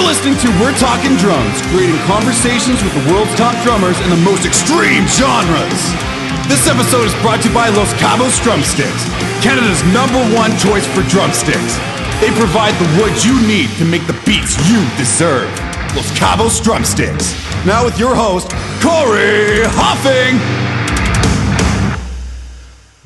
listening to We're Talking Drums, creating conversations with the world's top drummers in the most extreme genres. This episode is brought to you by Los Cabos Drumsticks, Canada's #1 choice for drumsticks. They provide the wood you need to make the beats you deserve. Los Cabos Drumsticks. Now with your host, Cory Hoffing.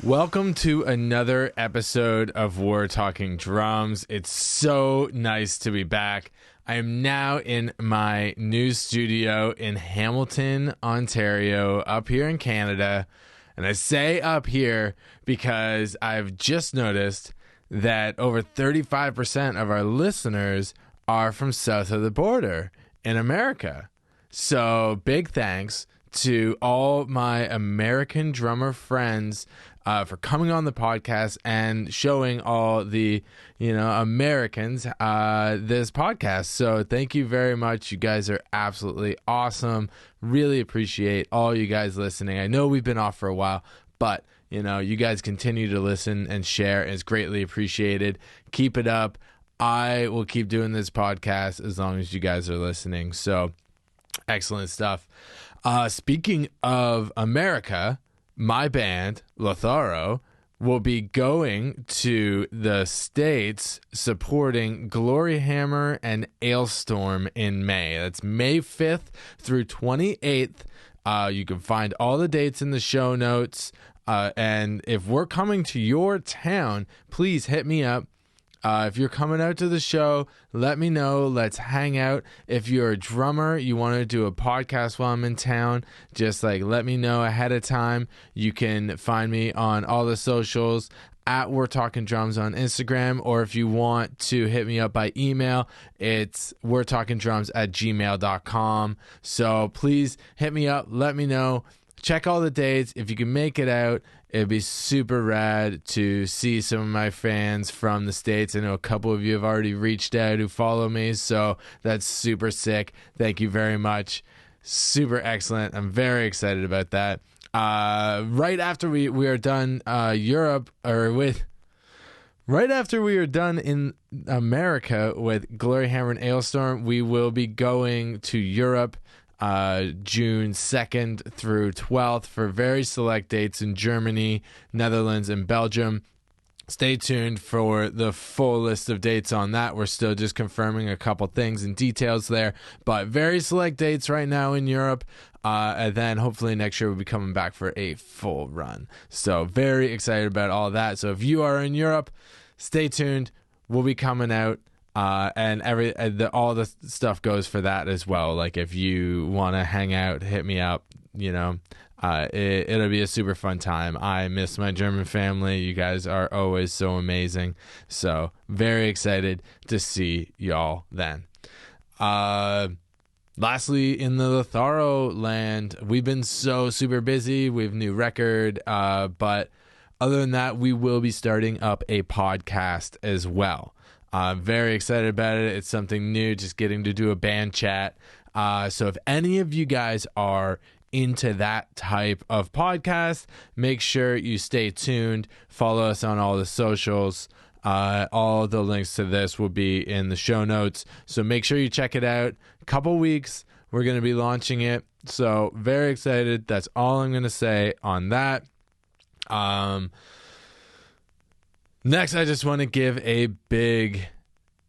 Welcome to another episode of We're Talking Drums. It's so nice to be back. I am now in my new studio in Hamilton, Ontario, up here in Canada. And I say up here because I've just noticed that over 35% of our listeners are from south of the border in America. So big thanks to all my American drummer friends for coming on the podcast and showing all the, Americans this podcast. So thank you very much. You guys are absolutely awesome. Really appreciate all you guys listening. I know we've been off for a while, but you guys continue to listen and share. It's greatly appreciated. Keep it up. I will keep doing this podcast as long as you guys are listening. So excellent stuff. Speaking of America, my band, Lotharo, will be going to the States supporting Glory Hammer and Ailstorm in May. That's May 5th through 28th. You can find all the dates in the show notes. And if we're coming to your town, please hit me up. If you're coming out to the show, let me know. Let's hang out. If you're a drummer, you want to do a podcast while I'm in town, just let me know ahead of time. You can find me on all the socials at We're Talking Drums on Instagram, or if you want to hit me up by email, it's we'retalkingdrums@gmail.com. So please hit me up. Let me know. Check all the dates. If you can make it out, it'd be super rad to see some of my fans from the States. I know a couple of you have already reached out who follow me, so that's super sick. Thank you very much. Super excellent. I'm very excited about that. Right after we are done right after we are done in America with Glory Hammer and Ailstorm, we will be going to Europe June 2nd through 12th for very select dates in Germany, Netherlands, and Belgium. Stay tuned for the full list of dates on that. We're still just confirming a couple things and details there, but very select dates right now in Europe. And then hopefully next year we'll be coming back for a full run. So very excited about all that. So if you are in Europe, stay tuned. We'll be coming out. And all the stuff goes for that as well. If you want to hang out, hit me up. It'll be a super fun time. I miss my German family. You guys are always so amazing. So very excited to see y'all then. Lastly, in the Lotharo land, we've been so super busy. We have a new record, but other than that, we will be starting up a podcast as well. I'm very excited about it. It's something new, just getting to do a band chat. So if any of you guys are into that type of podcast, make sure you stay tuned. Follow us on all the socials. All the links to this will be in the show notes. So make sure you check it out. A couple weeks, we're going to be launching it. So very excited. That's all I'm going to say on that. Next, I just want to give a big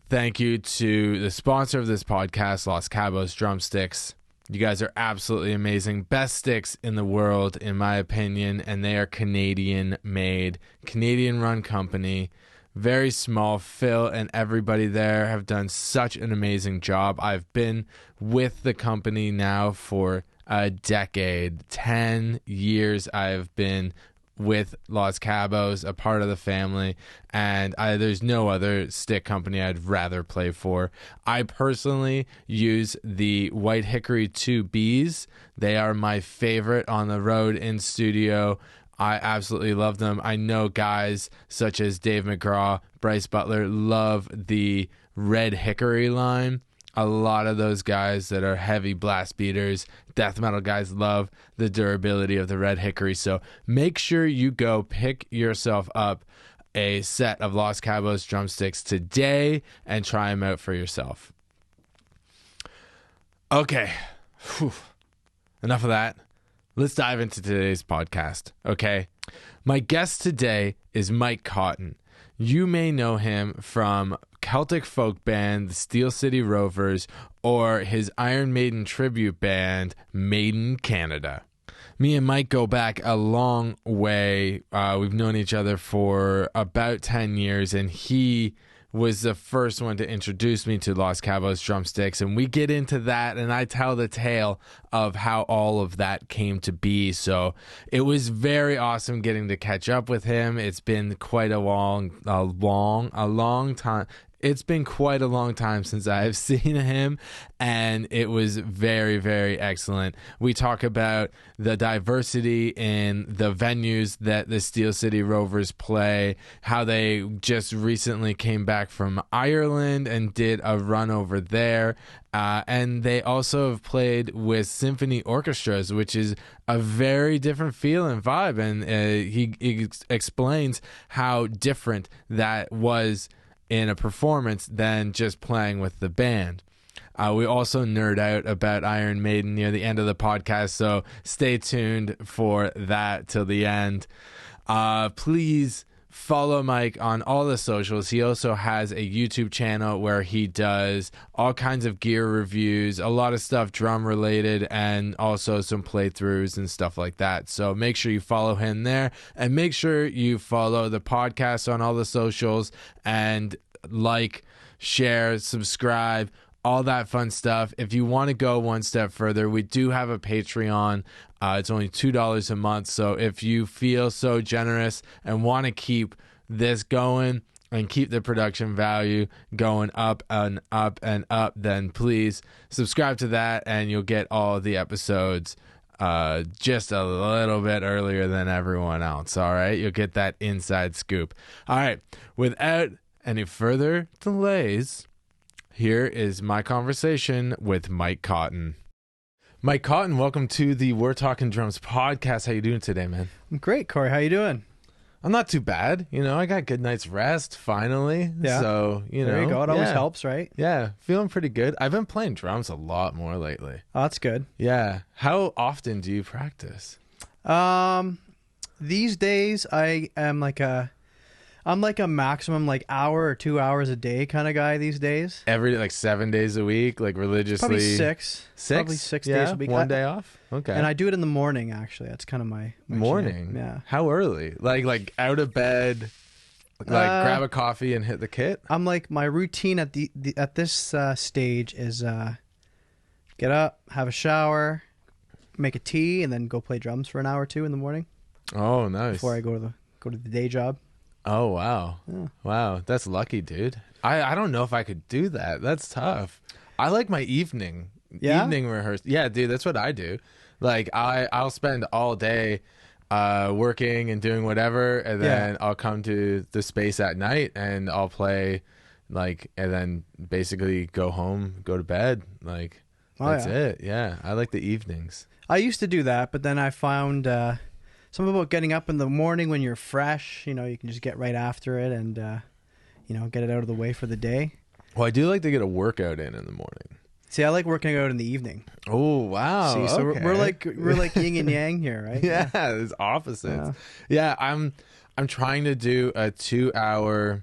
thank you to the sponsor of this podcast, Los Cabos Drumsticks. You guys are absolutely amazing. Best sticks in the world, in my opinion, and they are Canadian-made, Canadian-run company. Very small. Phil and everybody there have done such an amazing job. I've been with the company now for a decade. 10 years I've been with Los Cabos, a part of the family, and there's no other stick company I'd rather play for. I personally use the White Hickory 2Bs. They are my favorite on the road in studio. I absolutely love them. I know guys such as Dave McGraw, Bryce Butler love the Red Hickory line. A lot of those guys that are heavy blast beaters, death metal guys, love the durability of the Red Hickory. So make sure you go pick yourself up a set of Los Cabos drumsticks today and try them out for yourself. Okay. Whew. Enough of that. Let's dive into today's podcast, okay? My guest today is Mike Cotton. You may know him from Celtic folk band, the Steel City Rovers, or his Iron Maiden tribute band, Maiden Canada. Me and Mike go back a long way. We've known each other for about 10 years, and he was the first one to introduce me to Los Cabos Drumsticks, and we get into that, and I tell the tale of how all of that came to be. So it was very awesome getting to catch up with him. It's been quite a long time. It's been quite a long time since I've seen him, and it was very, very excellent. We talk about the diversity in the venues that the Steel City Rovers play, how they just recently came back from Ireland and did a run over there, and they also have played with symphony orchestras, which is a very different feel and vibe, and he explains how different that was in a performance than just playing with the band. We also nerd out about Iron Maiden near the end of the podcast, so stay tuned for that till the end. Please follow Mike on all the socials. He also has a YouTube channel where he does all kinds of gear reviews, a lot of stuff drum related, and also some playthroughs and stuff like that. So make sure you follow him there, and make sure you follow the podcast on all the socials, and like, share, subscribe, all that fun stuff. If you want to go one step further, we do have a Patreon. It's only $2 a month. So if you feel so generous and want to keep this going and keep the production value going up and up and up, then please subscribe to that, and you'll get all the episodes just a little bit earlier than everyone else. All right, you'll get that inside scoop. All right, without any further delays, here is my conversation with Mike Cotton. Mike Cotton, welcome to the We're Talking Drums podcast. How you doing today, man? I'm great, Cory. How you doing? I'm not too bad. You know, I got a good night's rest finally. Yeah. So, There you go. It always helps, right? Yeah, feeling pretty good. I've been playing drums a lot more lately. Oh, that's good. Yeah. How often do you practice? These days I'm like a maximum hour or 2 hours a day kind of guy these days. Every 7 days a week, like religiously? Probably six. Probably 6 days a week. One day off? Okay. And I do it in the morning, actually. That's kind of my morning? jam. Yeah. How early? Like out of bed, grab a coffee and hit the kit? I'm like, my routine at this stage is get up, have a shower, make a tea, and then go play drums for an hour or two in the morning. Oh, nice. Before I go to the day job. Oh, wow. Yeah. Wow. That's lucky, dude. I don't know if I could do that. That's tough. I like my evening rehearsal. Yeah, dude, that's what I do. Like, I'll spend all day working and doing whatever, and then I'll come to the space at night, and I'll play, and then basically go home, go to bed. That's it. Yeah, I like the evenings. I used to do that, but then I found something about getting up in the morning when you're fresh. You know, you can just get right after it and, get it out of the way for the day. Well, I do like to get a workout in the morning. See, I like working out in the evening. Oh, wow. See, so okay. we're like yin and yang here, right? Yeah, it's opposites. Yeah, I'm trying to do a 2-hour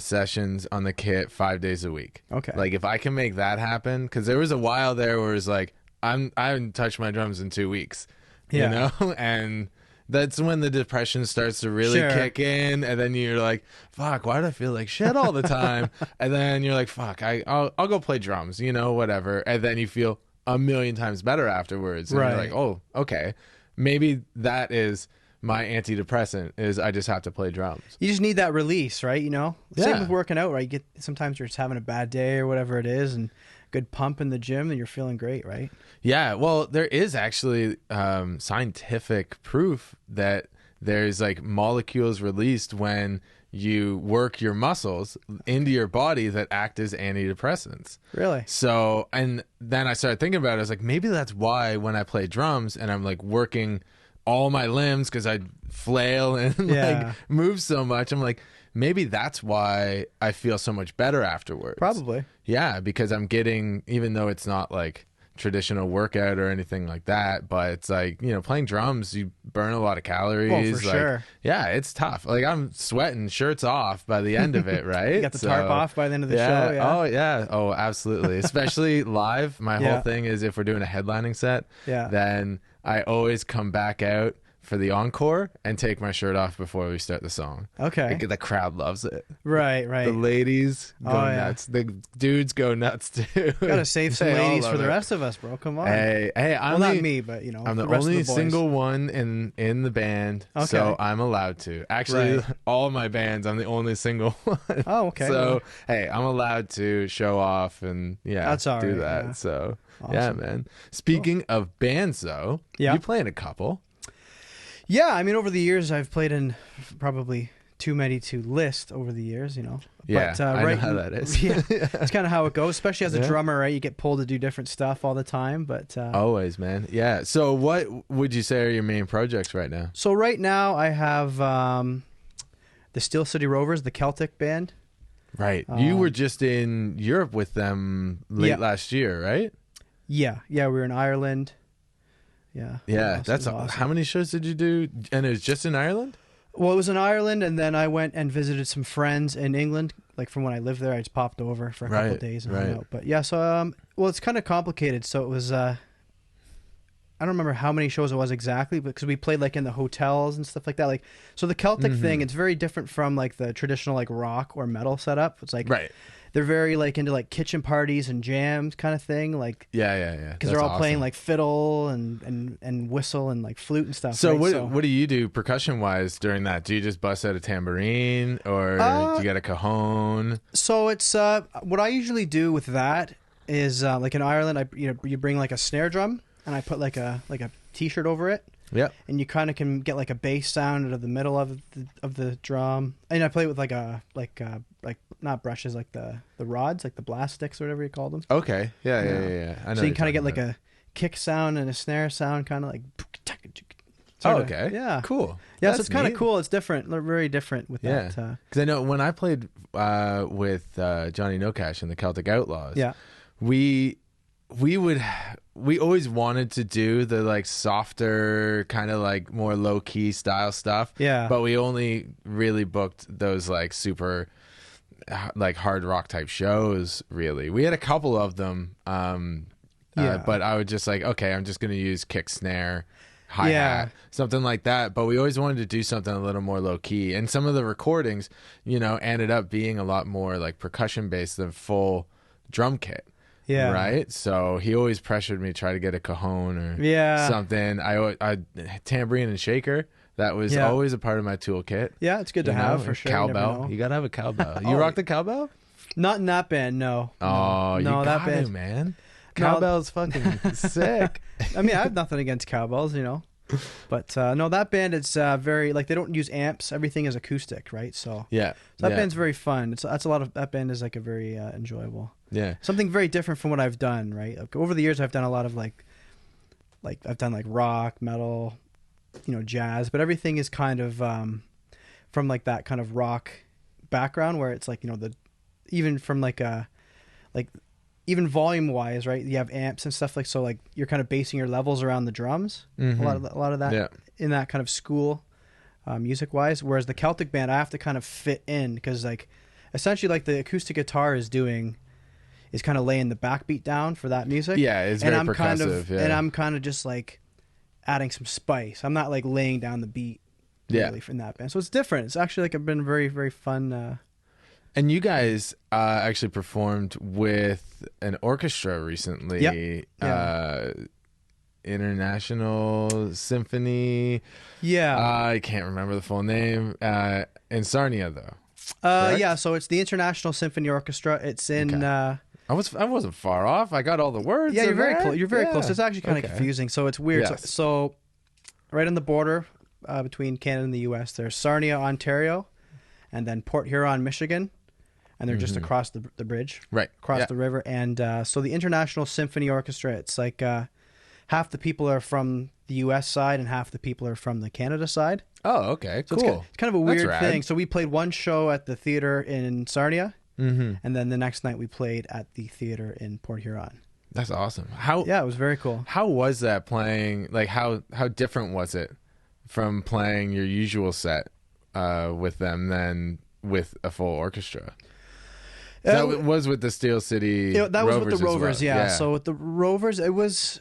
sessions on the kit 5 days a week. Okay. Like, if I can make that happen, because there was a while there where it was like, I haven't touched my drums in 2 weeks. You know, and that's when the depression starts to really kick in, and then you're like, fuck, why do I feel like shit all the time? And then you're like, fuck, I'll go play drums, whatever, and then you feel a million times better afterwards, and you're like, oh, okay, maybe that is my antidepressant, is I just have to play drums. You just need that release, right? Same with working out, right? Sometimes you're just having a bad day or whatever it is, and good pump in the gym, and you're feeling great, right? Yeah, well, there is actually scientific proof that there's molecules released when you work your muscles into your body that act as antidepressants. Really? So, and then I started thinking about it. I was like, maybe that's why when I play drums and I'm working all my limbs because I flail and move so much, I'm like, maybe that's why I feel so much better afterwards. Probably. Yeah, because I'm getting, even though it's not like traditional workout or anything like that, but it's like, playing drums, you burn a lot of calories. Oh, for sure. Yeah, it's tough. Like, I'm sweating, shirts off by the end of it, right? You got the tarp off by the end of the show. Yeah. Oh, yeah. Oh, absolutely. Especially live. My whole thing is if we're doing a headlining set, then I always come back out for the encore and take my shirt off before we start the song. Okay. Like, the crowd loves it. Right. The ladies go nuts. The dudes go nuts too. Gotta save some ladies for the rest of us, bro. Come on. Hey, well, not me, but I'm the rest only of the boys. single one in the band, so I'm allowed to. Actually, all my bands, I'm the only single one. Oh, okay. So hey, I'm allowed to show off and that's all do right, that. yeah. So Awesome. yeah, man. Speaking of bands, though, you play in a couple. Yeah, I mean, over the years, I've played in probably too many to list over the years, Yeah, but, I know how that is. Yeah, it's kind of how it goes, especially as a drummer, right? You get pulled to do different stuff all the time, but... Always, man. Yeah. So what would you say are your main projects right now? So right now, I have the Steel City Rovers, the Celtic band. Right. You were just in Europe with them late last year, right? Yeah. We were in Ireland. Yeah. Yeah, That's awesome. How many shows did you do? And it was just in Ireland? Well, it was in Ireland, and then I went and visited some friends in England. Like, from when I lived there, I just popped over for a couple of days and hung out. But yeah, so well, it's kind of complicated. So it was I don't remember how many shows it was exactly, because we played like in the hotels and stuff like that. Like, so the Celtic thing, it's very different from like the traditional like rock or metal setup. It's like they're very like into like kitchen parties and jams kind of thing. Like yeah, because they're all playing like fiddle and whistle and like flute and stuff. So right? what do you do percussion wise during that? Do you just bust out a tambourine or do you get a cajon? So it's what I usually do with that is like in Ireland, you bring like a snare drum and I put like a t-shirt over it. Yeah, and you kind of can get like a bass sound out of the middle of the drum, and I play with like not brushes, like the rods, like the blast sticks or whatever you call them. Okay, yeah. I know so you can kind of get like a kick sound and a snare sound, kind of like. Okay. Yeah. Cool. Yeah, so it's kind of cool. It's different, very different with that. Because I know when I played with Johnny No Cash and the Celtic Outlaws. Yeah. We always wanted to do the like softer kind of like more low key style stuff. Yeah. But we only really booked those like super like hard rock type shows. Really, we had a couple of them. But I would just like, okay, I'm just gonna use kick, snare, hi-hat, something like that. But we always wanted to do something a little more low key. And some of the recordings, ended up being a lot more like percussion based than full drum kit. Yeah. Right. So he always pressured me to try to get a cajon or something. I tambourine and shaker. That was always a part of my toolkit. Yeah, it's good to have for sure. Cowbell. You gotta have a cowbell. You rock the cowbell? Not in that band, no. Oh, no, you that gotta, band, man. Cowbell's fucking sick. I mean, I have nothing against cowbells, but no, that band, it's very like they don't use amps. Everything is acoustic, right? So that band's very fun. That's a lot of that band is like a very enjoyable. Yeah, something very different from what I've done. Right, like, over the years, I've done a lot of like I've done like rock, metal, jazz, but everything is kind of from like that kind of rock background where it's like even from like even volume wise, right? You have amps and stuff, like, so like you're kind of basing your levels around the drums. A lot of that in that kind of school music wise. Whereas the Celtic band, I have to kind of fit in because like essentially like the acoustic guitar is kind of laying the backbeat down for that music. Yeah, it's very percussive. And I'm kind of just like adding some spice. I'm not like laying down the beat really in that band. So it's different. It's actually like been very, very fun. And you guys actually performed with an orchestra recently. International Symphony. Yeah. I can't remember the full name. In Sarnia, though. So it's the International Symphony Orchestra. It's in... I wasn't far off. I got all the words. Yeah, you're very close. You're very close. It's actually kind of confusing. So it's weird. Yes. So right on the border between Canada and the U.S., there's Sarnia, Ontario, and then Port Huron, Michigan. And they're just across the bridge. Right. Across the river. And so the International Symphony Orchestra, it's like half the people are from the U.S. side and half the people are from the Canada side. Oh, okay, So cool. it's kind of a That's weird rad. thing. So we played one show at the theater in Sarnia, and then the next night we played at the theater in Port Huron. That's awesome. How Yeah, it was very cool. how was that playing? Like how different was it from playing your usual set with them than with a full orchestra? That was with the Steel City. That was Rovers with the as Rovers, well. yeah. So with the Rovers, it was,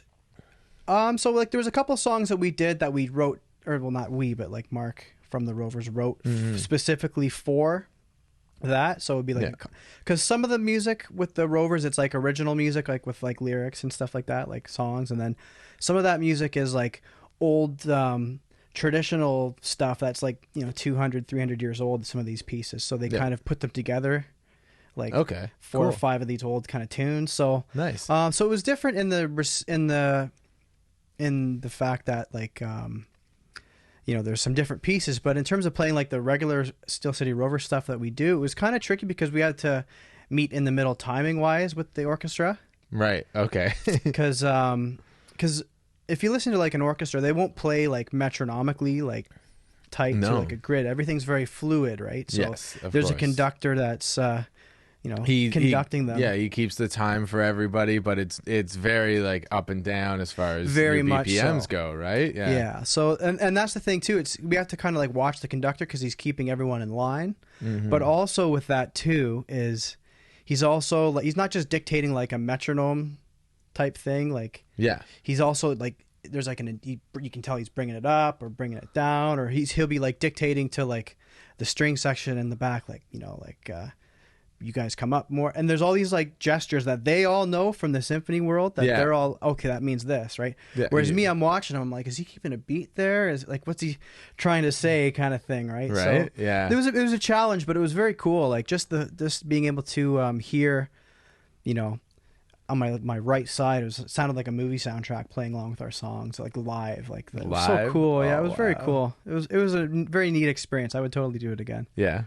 so like there was a couple songs that we did that we wrote, or well, not we, but like Mark from the Rovers wrote specifically for that. So it would be like, because some of the music with the Rovers, it's like original music, like with like lyrics and stuff like that, like songs, and then some of that music is like old traditional stuff that's like 200, 300 years old. Some of these pieces, so they kind of put them together. Like four or five of these old kind of tunes. So nice. So it was different in the fact that like there's some different pieces, but in terms of playing like the regular Steel City Rover stuff that we do, it was kind of tricky because we had to meet in the middle timing wise with the orchestra. Right. Okay. Because if you listen to like an orchestra, they won't play like metronomically like tight to like a grid. Everything's very fluid, right? So there's a conductor that's conducting them. Yeah, he keeps the time for everybody, but it's very like up and down as far as very your much BPMs so. go, right? Yeah. So and that's the thing too. We have to kind of like watch the conductor because he's keeping everyone in line. But also with that too is he's also like he's not just dictating like a metronome type thing. Like he's also like there's like you can tell he's bringing it up or bringing it down, or he'll be like dictating to like the string section in the back, like you guys come up more, and there's all these like gestures that they all know from the symphony world that they're all okay, that means this, right? Whereas me, I'm watching, I'm like, is he keeping a beat there? Is like, what's he trying to say, kind of thing, right? Right. So it was a challenge, but it was very cool. Like just being able to hear, on my right side, it sounded like a movie soundtrack playing along with our songs, like live, like that. It was so cool. Yeah, it was very cool. It was a very neat experience. I would totally do it again. Yeah.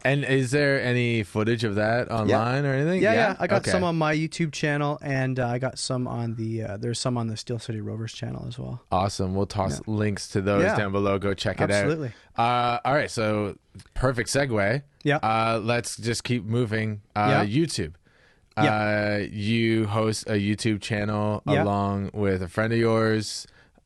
And is there any footage of that online or anything? Yeah. I got some on my YouTube channel, and I got some on there's some on the Steel City Rovers channel as well. Awesome. We'll toss links to those down below. Go check it out. Absolutely. All right. So perfect segue. Yeah. Let's just keep moving. YouTube. You host a YouTube channel along with a friend of yours.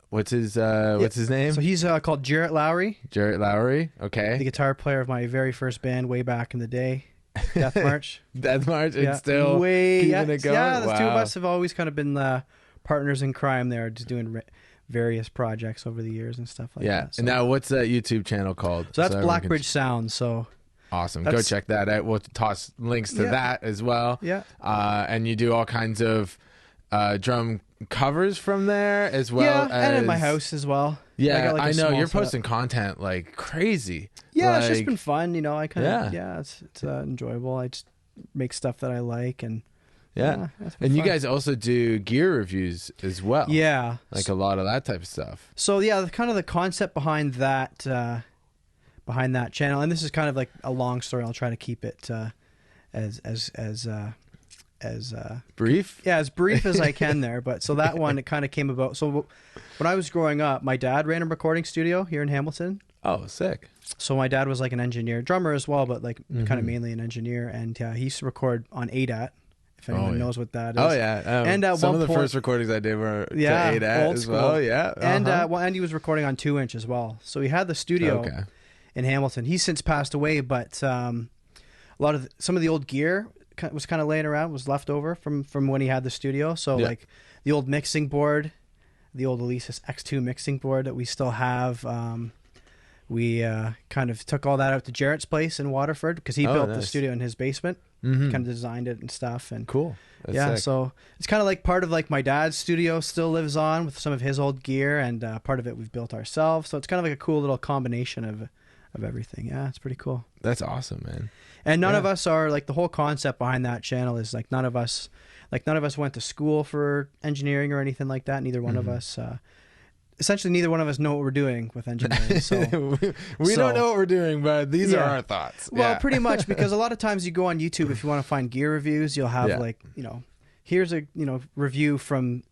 What's his name? So he's called Jarrett Lowry. Jarrett Lowry. Okay. The guitar player of my very first band way back in the day, Deathmarch. Deathmarch. It's still keeping it going. Yeah, the two of us have always kind of been partners in crime there, just doing various projects over the years and stuff like that. Yeah. And now what's that YouTube channel called? So that's Blackbridge Sound. So awesome. Go check that out. We'll toss links to that as well. Yeah. And you do all kinds of drum covers from there as well. And in my house as well. Yeah, I know you're posting content like crazy. Yeah, it's just been fun. I kind of it's enjoyable. I just make stuff that I like, and and you guys also do gear reviews as well. Yeah, like a lot of that type of stuff. So kind of the concept behind that channel, and this is kind of like a long story. I'll try to keep it as brief. Yeah, as brief as I can there. But so that one, it kind of came about. So when I was growing up, my dad ran a recording studio here in Hamilton. Oh, sick. So my dad was like an engineer, drummer as well, but like kind of mainly an engineer. And he used to record on ADAT, if anyone knows what that is. Oh, yeah. And at some one of the point, first recordings I did were to ADAT old as school. well. Yeah. And he was recording on 2-inch as well. So he had the studio in Hamilton. He's since passed away, but some of the old gear was kind of laying around, was left over from when he had the studio. So like the old mixing board, the old Alesis X2 mixing board that we still have, we kind of took all that out to Jarrett's place in Waterford because he built the studio in his basement, kind of designed it and stuff. And cool. That's sick. So it's kind of like part of like my dad's studio still lives on with some of his old gear, and part of it we've built ourselves. So it's kind of like a cool little combination of everything. Yeah, it's pretty cool. That's awesome, man. And none of us are like, the whole concept behind that channel is like none of us went to school for engineering or anything like that. Neither one of us essentially neither one of us know what we're doing with engineering. So we don't know what we're doing, but these are our thoughts. Well, pretty much, because a lot of times you go on YouTube, if you want to find gear reviews, you'll have here's a review from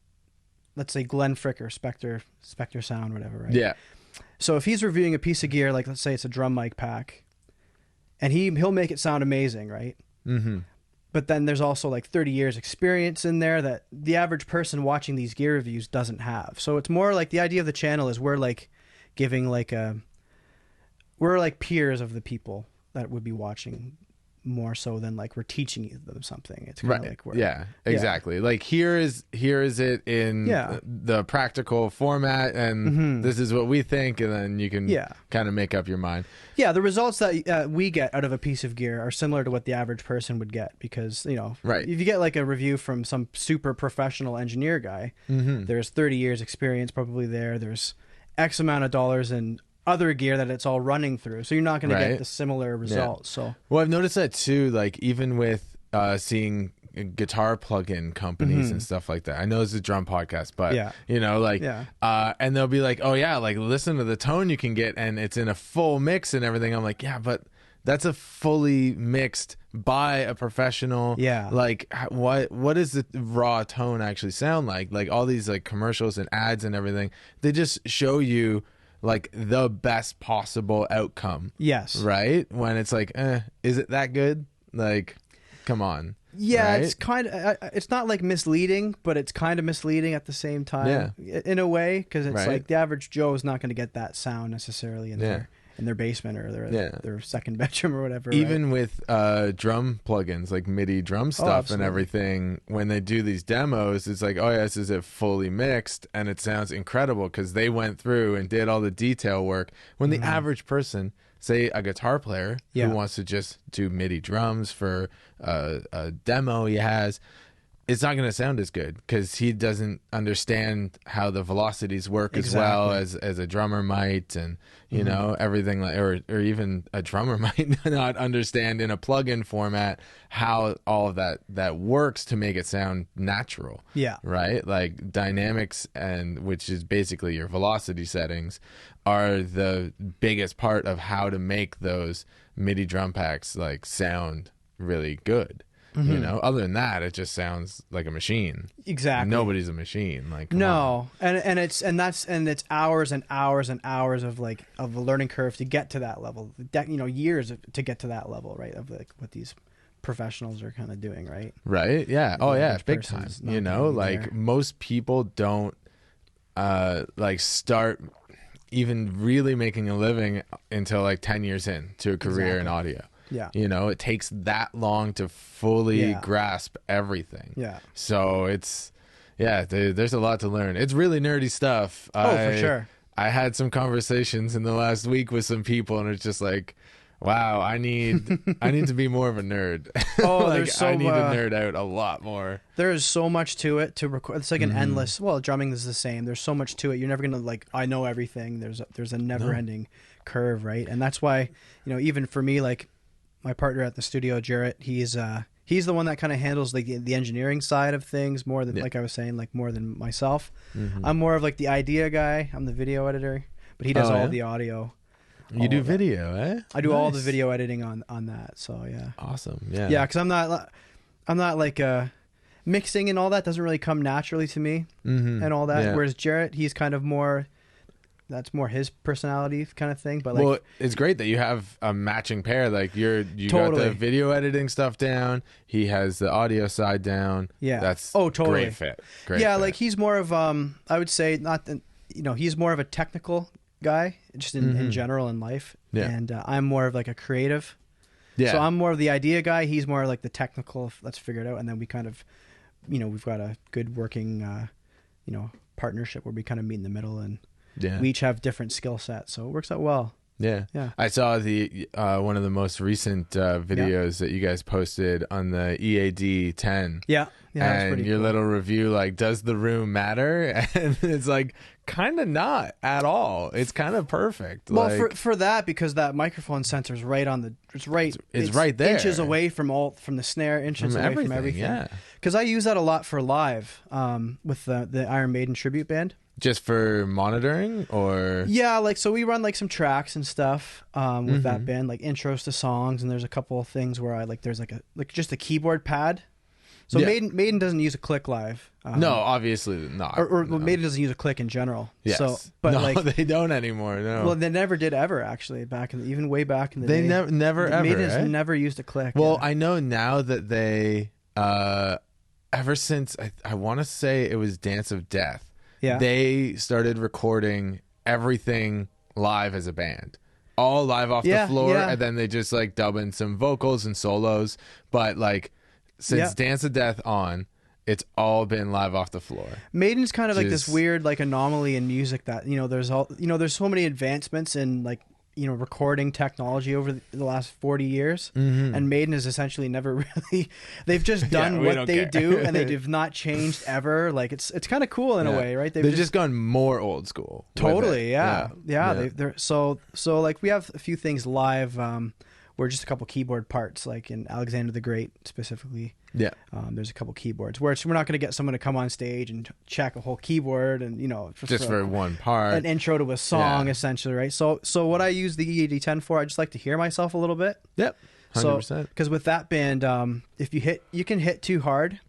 let's say Glenn Fricker, Spectre Sound, whatever, right? Yeah. So if he's reviewing a piece of gear, like let's say it's a drum mic pack, and he'll make it sound amazing, right? Mm-hmm. But then there's also like 30 years experience in there that the average person watching these gear reviews doesn't have. So it's more like the idea of the channel is we're like giving like we're like peers of the people that would be watching more so than like we're teaching them something. It's kind of like we're, exactly. Like here is it in the practical format, and this is what we think, and then you can kind of make up your mind. Yeah, the results that we get out of a piece of gear are similar to what the average person would get, because if you get like a review from some super professional engineer guy, there's 30 years experience probably there's X amount of dollars in other gear that it's all running through, so you're not going to get the similar results. So well, I've noticed that too, like even with seeing guitar plug-in companies and stuff like that. I know it's a drum podcast, but and they'll be like, oh yeah, like listen to the tone you can get, and it's in a full mix and everything. I'm like, yeah, but that's a fully mixed by a professional. Like what does the raw tone actually sound like? Like all these like commercials and ads and everything, they just show you like the best possible outcome. Yes. Right? When it's like, is it that good? Like, come on. Yeah, right? It's kind of, it's not like misleading, but it's kind of misleading at the same time in a way, because it's like the average Joe is not going to get that sound necessarily in their basement or their second bedroom or whatever. Even with drum plugins, like MIDI drum stuff and everything, when they do these demos, it's like, oh yeah, this is it fully mixed, and it sounds incredible because they went through and did all the detail work. When the average person, say a guitar player who wants to just do MIDI drums for a demo he has, it's not going to sound as good because he doesn't understand how the velocities work as well as a drummer might, and you know, everything like, or even a drummer might not understand in a plug-in format how all of that works to make it sound natural. Right? Like dynamics, and which is basically your velocity settings, are the biggest part of how to make those MIDI drum packs like sound really good. You know, other than that, it just sounds like a machine. Exactly. Nobody's a machine. Like, no, and it's hours and hours and hours of a learning curve to get to that level. Years to get to that level, right? Of like what these professionals are kind of doing, right? Right. Yeah. Oh yeah, big time. You know, like most people don't like start even really making a living until like 10 years in to a career in audio. Yeah. You know, it takes that long to fully grasp everything. Yeah. So it's, there's a lot to learn. It's really nerdy stuff. For sure. I had some conversations in the last week with some people, and it's just like, wow, I need to be more of a nerd. Oh, like, there's so I need to nerd out a lot more. There is so much to it to record. It's like an endless. Well, drumming is the same. There's so much to it. You're never gonna like, I know everything. There's a never ending curve, right? And that's why, even for me, like, my partner at the studio, Jarrett, he's the one that kind of handles like the engineering side of things more than, like I was saying, like more than myself. I'm more of like the idea guy. I'm the video editor, but he does all the audio. You do video, eh? I do all the video editing on that. So yeah. Awesome. Yeah. Yeah, because I'm not like mixing and all that doesn't really come naturally to me and all that. Whereas Jarrett, he's kind of more. That's more his personality kind of thing. But like, well, it's great that you have a matching pair. Like you got the video editing stuff down. He has the audio side down. Yeah, that's totally great fit. Great fit. Like he's more of I would say he's more of a technical guy just in general in life. Yeah, and I'm more of like a creative. Yeah, so I'm more of the idea guy. He's more like the technical. Let's figure it out, and then we kind of, we've got a good working, partnership where we kind of meet in the middle and. Yeah. We each have different skill sets, so it works out well. Yeah. I saw the one of the most recent videos that you guys posted on the EAD 10. Yeah, and your little review, like, does the room matter? And it's like, kind of not at all. It's kind of perfect. Well, like, for that, because that microphone sensor is right on it's right there, inches away from the snare, inches away from everything. Yeah, because I use that a lot for live with the Iron Maiden tribute band. Just for monitoring, or so we run like some tracks and stuff with that band, like intros to songs, and there's a couple of things where I there's just a keyboard pad So Yeah. Maiden doesn't use a click live. No, obviously not. Or no. Maiden doesn't use a click in general. Yes. So, but no, like, they don't anymore. No. well, they never did ever actually. Even way back in the they day, never ever. Maiden has Right? never used a click. Well, yeah. I know now that they, ever since I want to say it was Dance of Death, Yeah. they started recording everything live as a band, all live off Yeah, the floor, yeah. and then they just like dub in some vocals and solos. But like since Yeah. Dance of Death on, it's all been live off the floor. Maiden's kind of like this Just- weird like anomaly in music that there's so many advancements in like recording technology over the last 40 years, and Maiden has essentially never really they've just done we what don't they care. do, and they have not changed ever. Like it's kind of cool in a Yeah. way, right? They've just gone more old school. with totally it. yeah. Yeah. They're so like we have a few things live where just a couple keyboard parts, like in Alexander the Great specifically. Yeah. There's a couple keyboards where we're not going to get someone to come on stage and check a whole keyboard and Just for one part. an intro to a song, Yeah. essentially, right? So what I use the EAD10 for, I just like to hear myself a little bit. Yep. 100%. So because with that band, if you can hit too hard.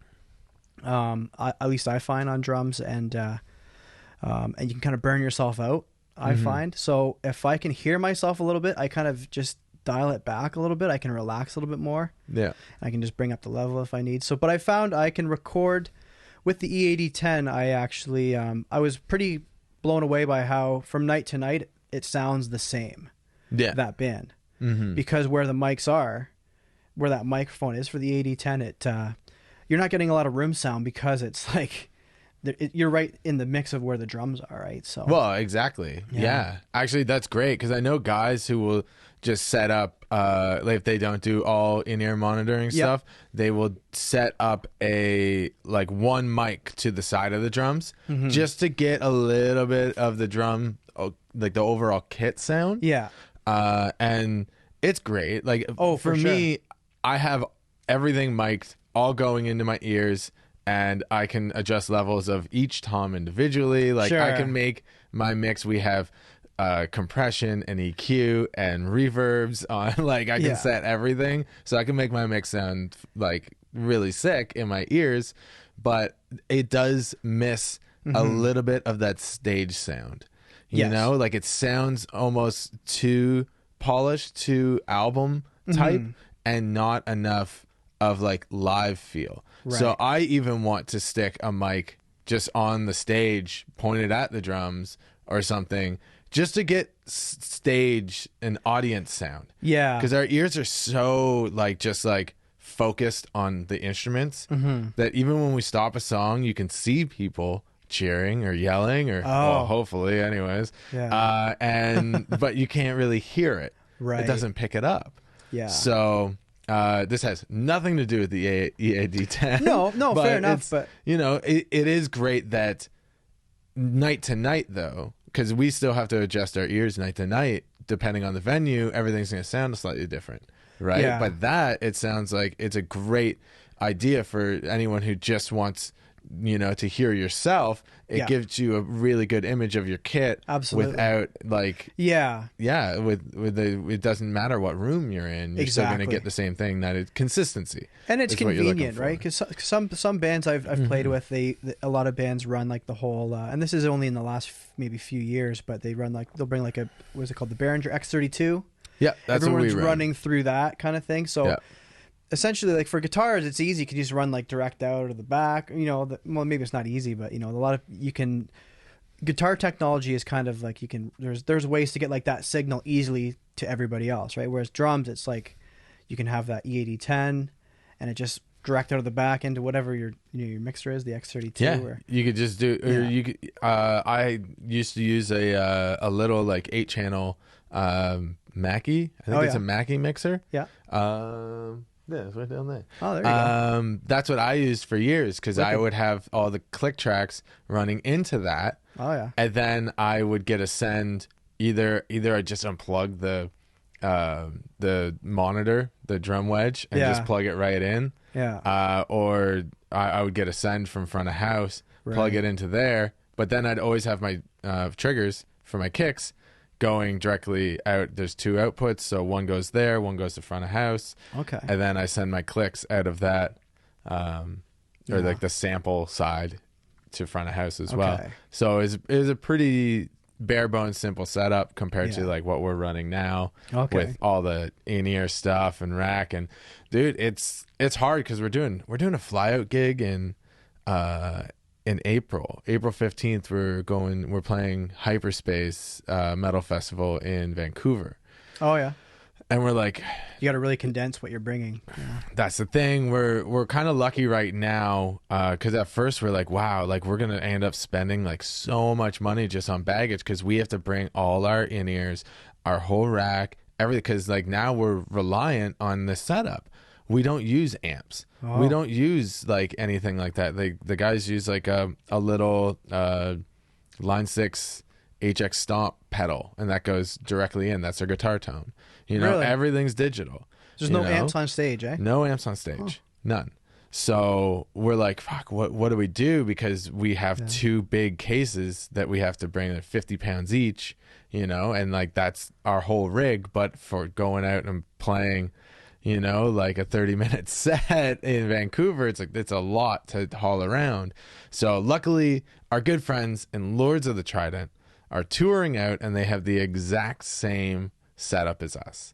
At least I find on drums, and you can kind of burn yourself out. I find so if I can hear myself a little bit, I kind of just dial it back a little bit. I can relax a little bit more. Yeah. I can just bring up the level if I need. So, but I found I can record with the EAD10. I actually, I was pretty blown away by how from night to night it sounds the same. Yeah. That band, because where the mics are, where that microphone is for the EAD10, you're not getting a lot of room sound because it's like you're right in the mix of where the drums are, right? So, Well, exactly. Yeah. Actually, that's great because I know guys who will just set up, like if they don't do all in-ear monitoring stuff, they will set up a like one mic to the side of the drums just to get a little bit of the drum, like the overall kit sound. yeah, And it's great. Like, Oh, for for me, I have everything mic'd, all going into my ears, and I can adjust levels of each tom individually. Like, I Sure. can make my mix. We have compression and EQ and reverbs on. Like, I can Yeah. set everything, so I can make my mix sound like really sick in my ears. But it does miss a little bit of that stage sound. You Yes. know, like it sounds almost too polished, too album type, and not enough of like live feel. So Right. I even want to stick a mic just on the stage, pointed at the drums or something, just to get stage and audience sound. yeah, Because our ears are so like just like focused on the instruments that even when we stop a song, you can see people cheering or yelling or well, hopefully anyways. Yeah. And but you can't really hear it. Right. It doesn't pick it up. Yeah. So this has nothing to do with the EAD10. No, but fair enough, it's, but- you know, it is great that night to night though, because we still have to adjust our ears night to night depending on the venue. Everything's going to sound slightly different, right? Yeah. But that it sounds like it's a great idea for anyone who just wants, you know, to hear yourself. It Yeah. gives you a really good image of your kit. Absolutely. Without like yeah. with the it doesn't matter what room you're in, you're still going to Exactly. get the same thing. That is consistency, And it's is what you're looking convenient, right? for. Because some bands I've played with, a lot of bands run like the whole, and this is only in the last maybe few years, but they'll bring like what's it called, the Behringer X32. Yeah, that's Everyone's what we run. running through that kind of thing. So Yeah. essentially, like for guitars, it's easy. You can just run like direct out of the back. You know, well maybe it's not easy, but you know, a lot of you can. Guitar technology is kind of like there's ways to get like that signal easily to everybody else, right? Whereas drums, it's like you can have that EAD10 and it just direct out of the back into whatever your mixer is, the X32. Yeah, Or, you could just do. Or Yeah. you could. I used to use a little like 8-channel Mackie. I think Oh, it's yeah. a Mackie mixer. yeah. Yeah, it's right down there. Oh, there you go. That's what I used for years because I would have all the click tracks running into that, Oh yeah. and then I would get a send. Either I just unplug the monitor, the drum wedge, and Yeah. just plug it right in. Yeah. Or I would get a send from front of house, plug Right. it into there, but then I'd always have my triggers for my kicks going directly out. There's 2 outputs, so one goes there, one goes to front of house, Okay. and then I send my clicks out of that or Yeah. like the sample side to front of house as well. Okay. So it was a pretty bare bones simple setup compared to Yeah. like what we're running now Okay. with all the in-ear stuff and rack. And dude, it's hard because we're doing a flyout gig in April 15th. We're playing Hyperspace Metal Festival in Vancouver, Oh yeah. and we're like, You got to really condense what you're bringing. Yeah. that's the thing. We're kind of lucky right now because at first we're like, wow, like we're gonna end up spending like so much money just on baggage because we have to bring all our in-ears, our whole rack, everything. Because like now we're reliant on the setup. We don't use amps. Oh. We don't use like anything like that. The guys use like a little Line 6 HX Stomp pedal, and that goes directly in. That's their guitar tone. You know, Really? everything's digital. There's you no know? amps on stage, eh? No amps on stage. None. So we're like, fuck, what do we do? Because we have two big cases that we have to bring at 50 pounds each, you know, and like that's our whole rig. But for going out and playing, you know, like a 30-minute set in Vancouver, it's a lot to haul around. So luckily, our good friends in Lords of the Trident are touring out, and they have the exact same setup as us.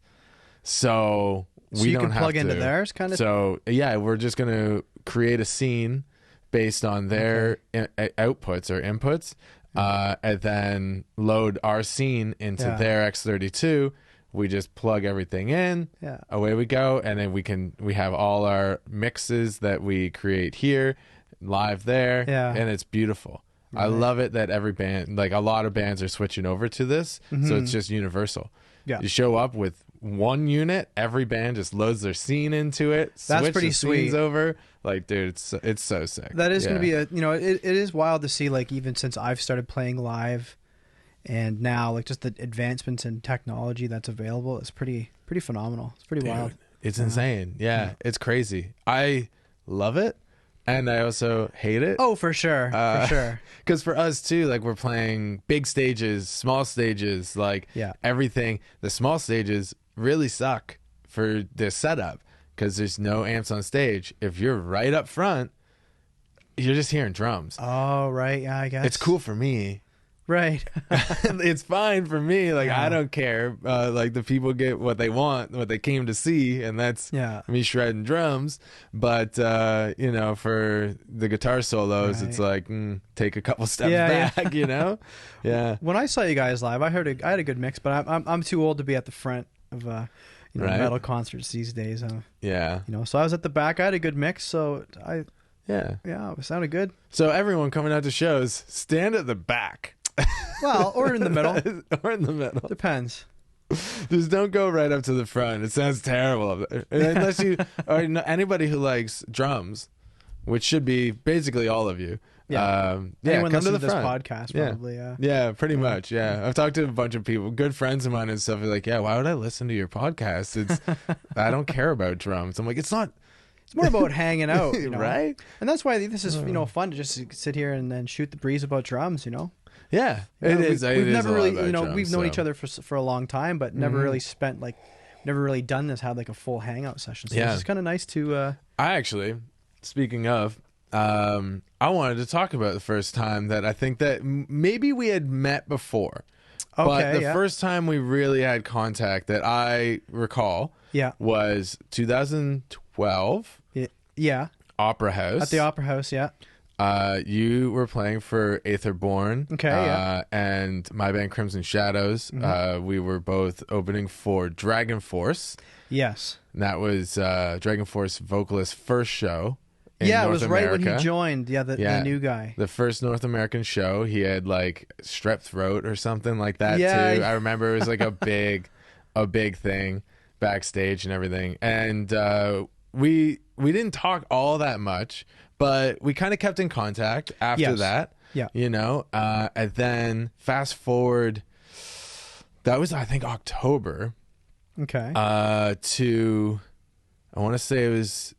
So we you don't can have plug to, into theirs, kind of. So yeah, we're just gonna create a scene based on their outputs or inputs, and then load our scene into Yeah. their X32. We just plug everything in. Yeah. Away we go, and then we have all our mixes that we create here, live there, Yeah. and it's beautiful. I love it that every band, like a lot of bands, are switching over to this, so it's just universal. Yeah. You show up with one unit, every band just loads their scene into it. That's switch pretty the scenes sweet. over. Like, dude, it's so sick. That is going to Yeah. be it is wild to see, like, even since I've started playing live and now, like, just the advancements in technology that's available is pretty phenomenal. It's pretty Dude, wild. it's insane. Yeah, it's crazy. I love it, and I also hate it. Oh, for sure. For sure. Because for us too, like we're playing big stages, small stages, like Yeah. everything. The small stages really suck for the setup because there's no amps on stage. If you're right up front, you're just hearing drums. Oh, right. Yeah, I guess. It's cool for me. Right. It's fine for me. Like Yeah. I don't care. Like the people get what they want, what they came to see, and that's Yeah. me shredding drums. But you know, for the guitar solos, it's like take a couple steps Yeah, back. You know, yeah. When I saw you guys live, I had a good mix, but I'm too old to be at the front of Right. metal concerts these days. Yeah, So I was at the back. I had a good mix, so yeah. it sounded good. So everyone coming out to shows, stand at the back. Well, or in the middle. Or in the middle. Depends. Just don't go right up to the front. It sounds terrible up there. Unless you or anybody who likes drums, which should be basically all of you. Yeah. Yeah, Anyone come to listening the to this front. podcast, Yeah. probably, yeah. Yeah, pretty much. Yeah, I've talked to a bunch of people, good friends of mine and stuff. Are like, yeah, why would I listen to your podcast? It's I don't care about drums. I'm like, it's not It's more about hanging out, right. And that's why this is fun to just sit here and then shoot the breeze about drums. Yeah, We've it is. never a lot really, about drums, we've known so. each other for a long time, but never really spent never really done this, had like a full hangout session. So Yeah. it's kind of nice to. I actually, speaking of, I wanted to talk about the first time that I think that maybe we had met before. But Okay, the yeah. first time we really had contact that I recall Yeah. was 2012 Yeah, Opera House. at the Opera House. Yeah. You were playing for Aetherborn. Okay, yeah. And my band Crimson Shadows. We were both opening for Dragon Force. Yes. And that was Dragon Force vocalist's first show. In Yeah, it North was right when America. he joined. Yeah, the new guy. The first North American show, he had like strep throat or something like that Yeah. too. I remember it was like a big thing backstage and everything. And we didn't talk all that much, but we kind of kept in contact after Yes. that. Yeah. And then fast forward, that was I think October Okay. to I want to say it was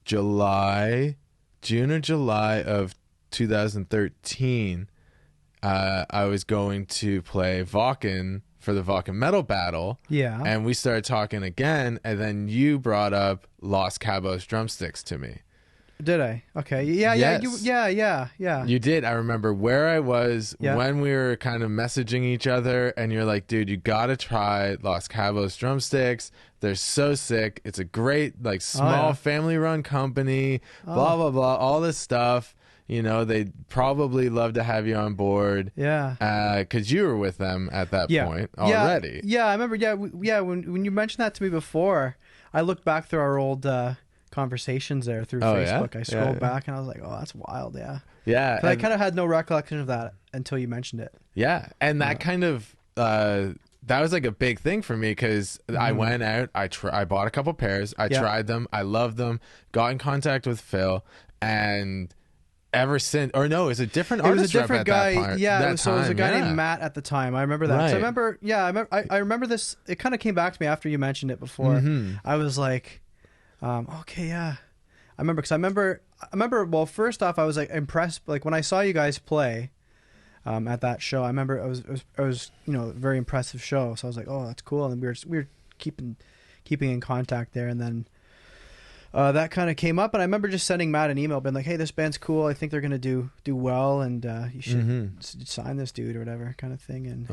June or July of 2013. I was going to play Vakken for the Vakken Metal Battle. Yeah. And we started talking again, and then you brought up Lost Cabos Drumsticks to me. Did I? Okay. Yes. Yeah. You did. I remember where I was when we were kind of messaging each other, and you're like, dude, you gotta try Los Cabos drumsticks. They're so sick. It's a great, like, small family run company, blah blah blah, all this stuff. You know, they'd probably love to have you on board. Yeah. Because you were with them at that point already. Yeah, I remember. Yeah, when you mentioned that to me before, I looked back through our old conversations there through Facebook. I scrolled back and I was like, oh, that's wild. Yeah, I kind of had no recollection of that until you mentioned it. Yeah, and that kind of that was like a big thing for me, because I went out, I bought a couple pairs, I tried them, I loved them, got in contact with Phil, and ever since, or no, it was a different artist. It was a different guy. It was a guy named Matt at the time. I remember that. Right. So I remember this. It kind of came back to me after you mentioned it before. I was like, okay, yeah. I remember. Well, first off, I was like impressed. Like when I saw you guys play at that show, I remember it was a very impressive show. So I was like, oh, that's cool. And we were keeping in contact there, and then that kind of came up. And I remember just sending Matt an email, being like, hey, this band's cool. I think they're gonna do well, and you should sign this dude or whatever kind of thing. And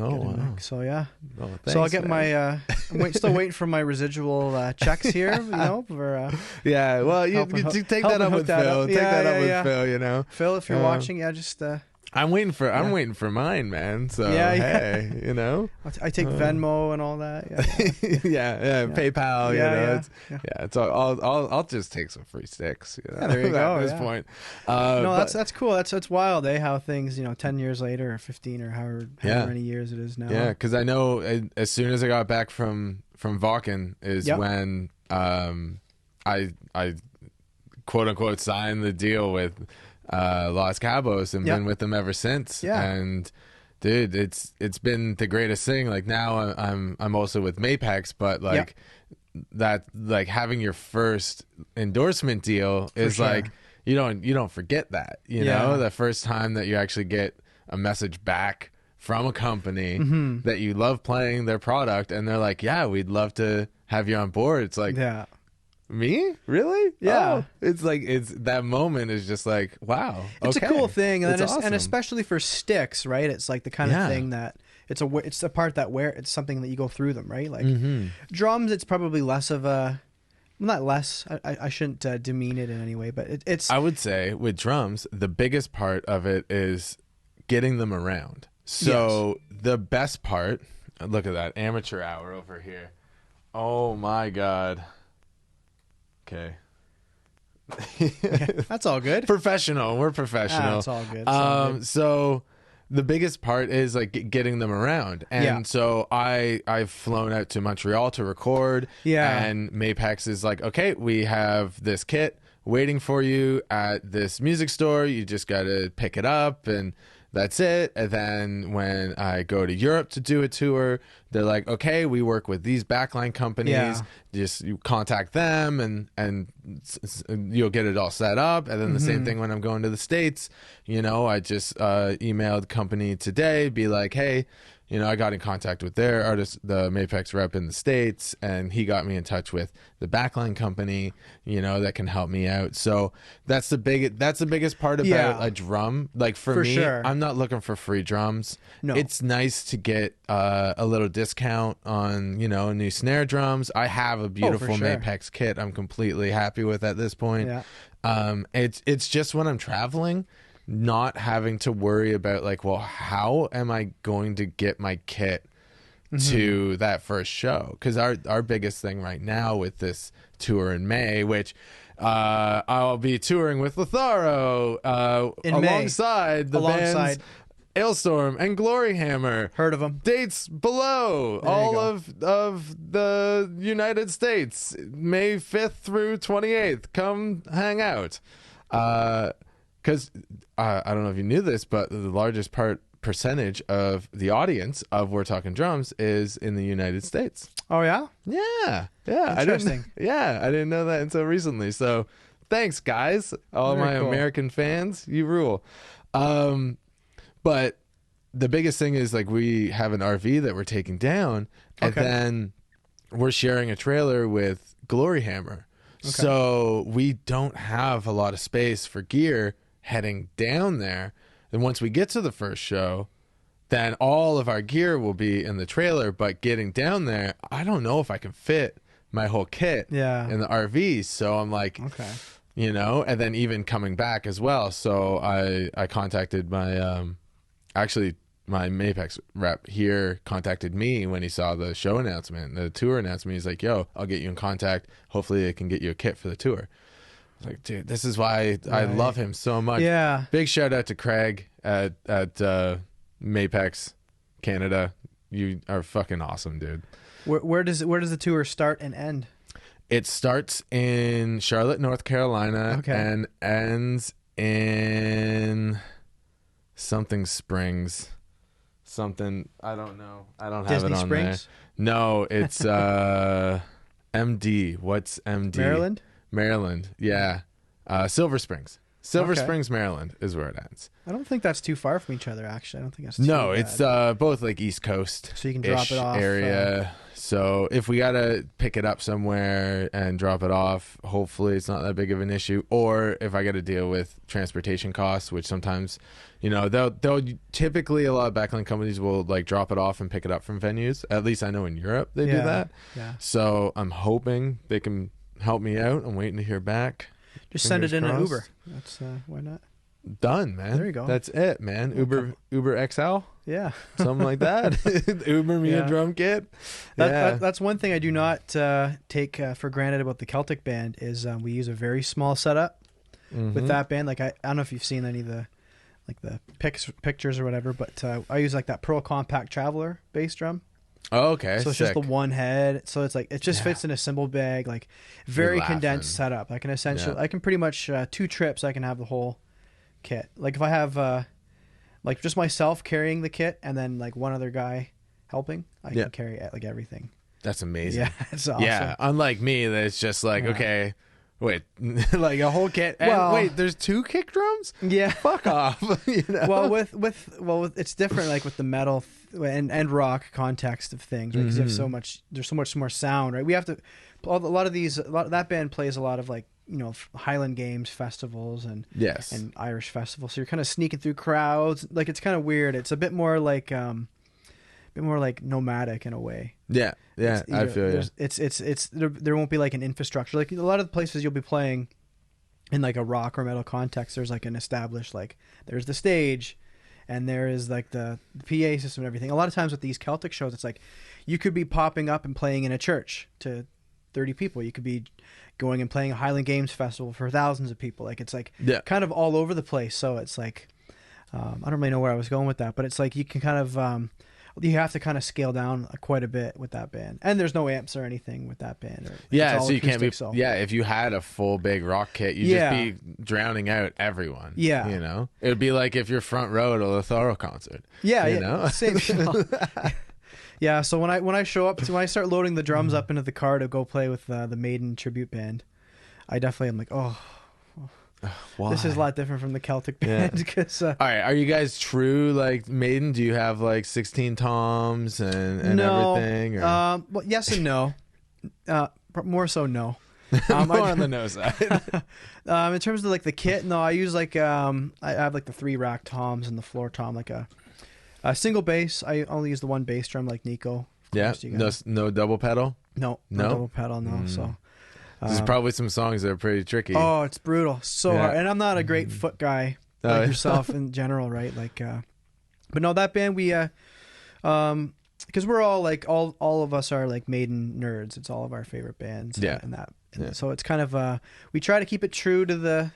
so yeah. Oh, thanks, so I'll get man. I'm still waiting for my residual checks here. For yeah. Well, you take that up with Phil. Take that up with Phil. You know, Phil, if you're watching, just. I'm waiting for mine, man. So hey, you know, I take Venmo and all that. Yeah, PayPal. It's all. I'll just take some free sticks. You know, there you go. At this point, no, that's cool. That's wild. How things 10 years later or 15 or however many years it is now. Yeah, because I know as soon as I got back from Talkin is when I quote unquote signed the deal with Los Cabos and been with them ever since. And dude, it's been the greatest thing. Like now I'm also with Mapex, but like that, like having your first endorsement deal is like you don't forget that, you know, the first time that you actually get a message back from a company that you love playing their product, and they're like, yeah, we'd love to have you on board. It's like, me? Really? Yeah. Oh, it's like, that moment is just like, wow. It's a cool thing. And, awesome. And especially for sticks, right? It's like the kind of thing that it's the part that it's something that you go through them, right? Like drums, it's probably less of a, not less, I shouldn't demean it in any way, but it's. I would say with drums, the biggest part of it is getting them around. So the best part, look at that amateur hour over here. Oh my God. Okay. That's all good. Professional. We're professional. That's all good. So the biggest part is like getting them around. And so I've flown out to Montreal to record. Yeah. And Mapex is like, okay, we have this kit waiting for you at this music store. You just got to pick it up, and that's it. And then when I go to Europe to do a tour, they're like, okay, we work with these backline companies. Just you contact them, and you'll get it all set up. And then the same thing when I'm going to the States. You know, I just emailed company today, be like, hey, you know, I got in contact with their artist, the Mapex rep in the States, and he got me in touch with the backline company, you know, that can help me out. So that's the biggest part about a drum. Like for me, sure. I'm not looking for free drums. No. It's nice to get a little discount on, you know, new snare drums. I have a beautiful Mapex kit I'm completely happy with at this point. It's just when I'm traveling, not having to worry about like, well, how am I going to get my kit to that first show? Because our biggest thing right now with this tour in May, which I'll be touring with Lotharo alongside the bands Ailstorm and Gloryhammer. Heard of them. Dates below. All of the United States, May 5th through 28th. Come hang out. Because I don't know if you knew this, but the largest percentage of the audience of We're Talking Drums is in the United States. Oh yeah? Yeah. Interesting. I didn't know that until recently. So thanks, guys. All Very my cool. American fans, you rule. But the biggest thing is like we have an RV that we're taking down, and then we're sharing a trailer with Gloryhammer. So we don't have a lot of space for gear heading down there. And once we get to the first show, then all of our gear will be in the trailer. But getting down there, I don't know if I can fit my whole kit in the RV. So I'm like, Okay. you know, and then even coming back as well. So I contacted my, actually my Mapex rep here contacted me when he saw the show announcement, the tour announcement. He's like, yo, I'll get you in contact. Hopefully I can get you a kit for the tour. I was like, dude, this is why I love him so much. Yeah. Big shout out to Craig at Mapex Canada. You are fucking awesome, dude. Where does the tour start and end? It starts in Charlotte, North Carolina, and ends in something Springs. Something, I don't know. I don't have Disney it on Springs? there. No, it's MD. What's MD? Maryland. Yeah. Silver Springs. Silver Springs, Maryland is where it ends. I don't think that's too far from each other, actually. I don't think that's too No, bad. it's both like East Coast. So you can drop it off. Area. So if we got to pick it up somewhere and drop it off, hopefully it's not that big of an issue. Or if I got to deal with transportation costs, which sometimes, you know, they'll typically, a lot of backlink companies will like drop it off and pick it up from venues. At least I know in Europe they do that. Yeah. So I'm hoping they can help me out. I'm waiting to hear back. Just send it in an crossed. Uber. That's why not? Done, man. There you go. That's it, man. Uber XL, Yeah. something like that. Uber me a drum kit. That's one thing I do not take for granted about the Celtic band is we use a very small setup with that band. Like I don't know if you've seen any of the pictures or whatever, but I use like that Pearl Compact Traveler bass drum. Oh, okay. So it's just the one head. So it's like it just fits in a cymbal bag, like very condensed setup. I can essentially I can pretty much 2 trips I can have the whole kit. Like if I have like just myself carrying the kit and then like one other guy helping, I can carry like everything. That's amazing. Yeah, it's awesome. Yeah, unlike me, that's just like okay. Wait, like a whole kit. And wait, there's 2 kick drums? Yeah, fuck off. You know? Well, with it's different, like with the metal and rock context of things, right? Because you have there's so much more sound, right? We have to that band plays a lot of like, you know, Highland Games festivals and Irish festivals. So you're kind of sneaking through crowds. Like it's kind of weird. It's a bit more like nomadic in a way. Yeah, I feel you. It's there won't be like an infrastructure. Like a lot of the places you'll be playing in like a rock or metal context, there's like an established, like there's the stage and there is like the PA system and everything. A lot of times with these Celtic shows, it's like you could be popping up and playing in a church to 30 people. You could be going and playing a Highland Games festival for thousands of people. Like it's like kind of all over the place. So it's like I don't really know where I was going with that, but it's like you can kind of you have to kind of scale down quite a bit with that band, and there's no amps or anything with that band. So you can't be. So. Yeah, if you had a full big rock kit, you'd just be drowning out everyone. Yeah, you know, it would be like if you're front row at a Lotharo concert. Yeah, you know? Same. Yeah, so when I show up, when I start loading the drums up into the car to go play with the Maiden tribute band, I definitely am like, why? This is a lot different from the Celtic band. Because all right, are you guys true like Maiden? Do you have like 16 toms and everything? Or? Well, yes and no. More so, no. More on the no side. In terms of like the kit, no, I use like I have like the 3 rack toms and the floor tom, like a single bass. I only use the one bass drum, like Nico. Yeah, no double pedal. No double pedal. No, so. There's probably some songs that are pretty tricky. Oh, it's brutal. So hard. And I'm not a great foot guy like yourself in general, right? Like, but no, that band, we, because we're all like, all of us are like Maiden nerds. It's all of our favorite bands. So it's kind of, we try to keep it true to the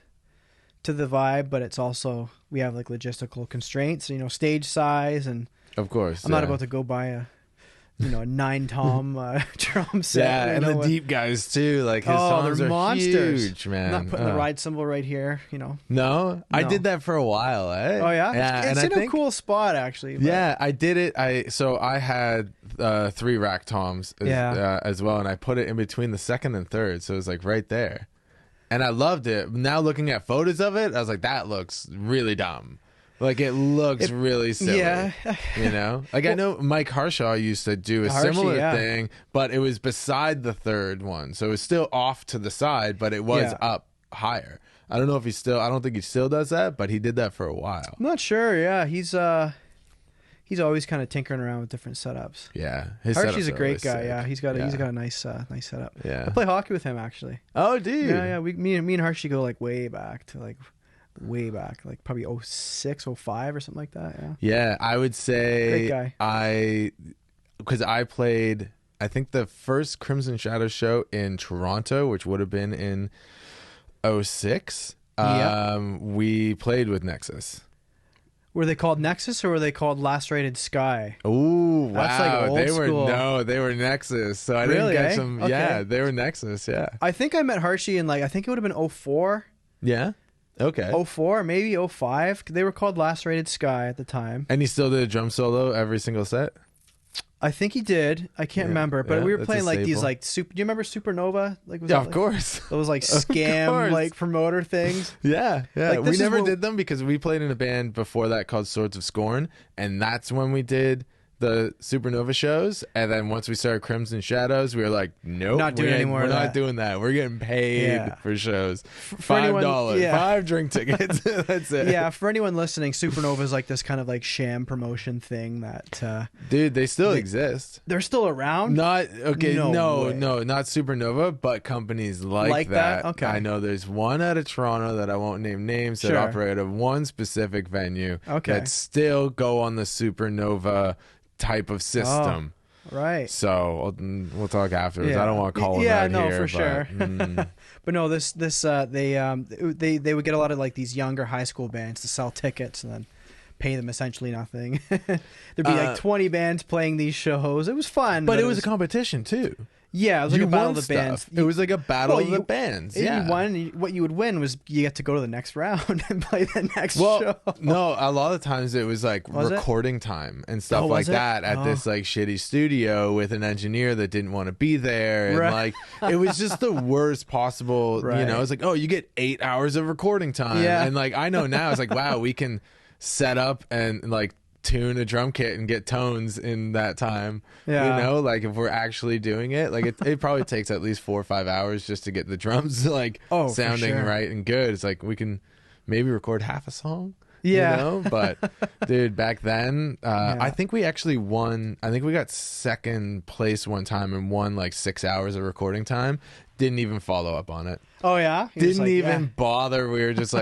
vibe, but it's also, we have like logistical constraints, you know, stage size. And of course, I'm not about to go buy a 9-tom drum set. Yeah, and the deep guys too. Like his songs are monsters. Huge, man. I'm not putting the ride cymbal right here. No, I did that for a while. Oh yeah, it's in a cool spot actually. But... Yeah, I did it. I had 3 rack toms as well, and I put it in between the second and third, so it was like right there, and I loved it. Now looking at photos of it, I was like, that looks really dumb. Like it looks really silly. Yeah. You know? Like I know Mike Harshaw used to do a Harshy, similar yeah. thing, but it was beside the third one. So it was still off to the side, but it was Yeah. up higher. I don't know if I don't think he still does that, but he did that for a while. I'm not sure. Yeah, he's always kind of tinkering around with different setups. Yeah. His Archie's setups a are great always guy. sick. Yeah, he's got a nice setup. Yeah. I play hockey with him actually. Oh, dude. Yeah. Me and Hershey go like way back, like probably 06, 05 or something like that. Yeah. Yeah, I would say Great guy. because I played, I think the first Crimson Shadow show in Toronto, which would have been in 06. Yeah. We played with Nexus. Were they called Nexus or were they called Lacerated Sky? Ooh, That's like wow. old They school. were Nexus. So I Really, didn't eh? get some. Okay. Yeah, they were Nexus. Yeah. I think I met Hershey in I think it would have been 04, Yeah. Okay. 04, maybe 05. They were called Lacerated Sky at the time. And he still did a drum solo every single set? I think he did. I can't Yeah, remember, but yeah, we were that's playing a these staple. super. Do you remember Supernova? Was Yeah, that, of course. Those course. scam promoter things. Yeah, yeah. Like, this We is never what- did them because we played in a band before that called Swords of Scorn, and that's when we did the Supernova shows. And then once we started Crimson Shadows, we were like, nope, Not doing any more We're of not that. doing that. We're getting paid Yeah. for shows. for anyone- $5, yeah. 5 drink tickets. That's it. Yeah, for anyone listening, Supernova is like this kind of sham promotion thing that Dude, they still exist. they're still around. Not okay. No way. No, not Supernova, but companies like, Like that? Okay. I know there's one out of Toronto that I won't name names that Sure. operate out of one specific venue Okay. that still go on the Supernova type of system. Right. So we'll talk afterwards. Yeah. I don't want to call them Yeah, out no, here, for but, sure. mm, But no, they would get a lot of these younger high school bands to sell tickets and then pay them essentially nothing. There'd be 20 bands playing these shows. It was fun, but it was a competition too. yeah, it was like You a battle won of the bands. stuff. It was like a battle Well, of the you- bands. If Yeah. you won, what you would win was you get to go to the next round and play the next Well, show. no, a lot of times it was Was it? recording time and stuff Oh, like was it? that at Oh. this shitty studio with an engineer that didn't want to be there. And Right. it was just the worst possible, Right. it's like, oh, you get 8 hours of recording time. Yeah. And I know now it's like, wow, we can set up and tune a drum kit and get tones in that time. Yeah. If we're actually doing it, it probably takes at least 4 or 5 hours just to get the drums Oh, for sounding sure. right and good. It's like we can maybe record half a song. Yeah. But dude, back then, Yeah. I think we actually won. I think we got second place one time and won 6 hours of recording time. Didn't even follow up on it. Oh yeah, You're just Didn't like, even yeah. bother. We were just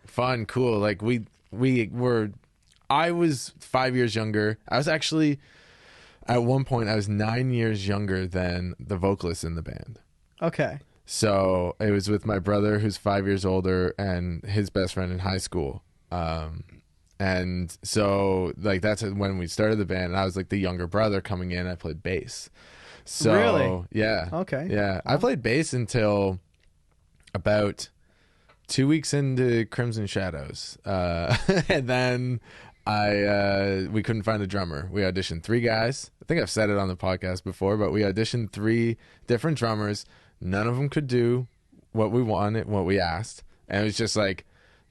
fun, cool. We were. I was 5 years younger. I was actually, at one point, I was 9 years younger than the vocalist in the band. Okay. So it was with my brother, who's 5 years older, and his best friend in high school. And so that's when we started the band. And I was the younger brother coming in. I played bass. So Really? yeah. Okay. Yeah. I played bass until about 2 weeks into Crimson Shadows. And then we couldn't find a drummer. We auditioned 3 guys. I think I've said it on the podcast before, but we auditioned 3 different drummers. None of them could do what we wanted, what we asked. And it was just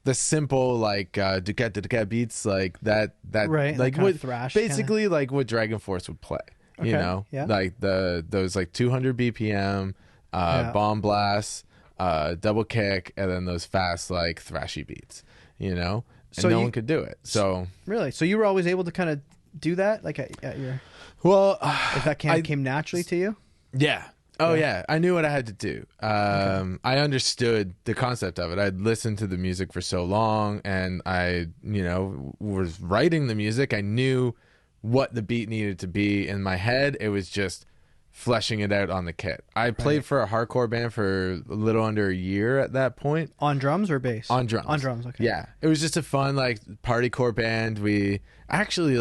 the simple ducat beats that Right, that kind what of thrash basically what Dragon Force would play. You Okay, know, yeah. those 200 BPM Yeah. bomb blasts, double kick, and then those fast thrashy beats. And So no you- one could do it. So Really? So you were always able to kind of do that, at your well, if that came naturally to you? yeah. Oh yeah, I knew what I had to do. I understood the concept of it. I'd listened to the music for so long, and I, was writing the music. I knew what the beat needed to be in my head. It was just fleshing it out on the kit. I played for a hardcore band for a little under a year at that point. On drums or bass? On drums. On drums. Okay. Yeah, it was just a fun partycore band. We actually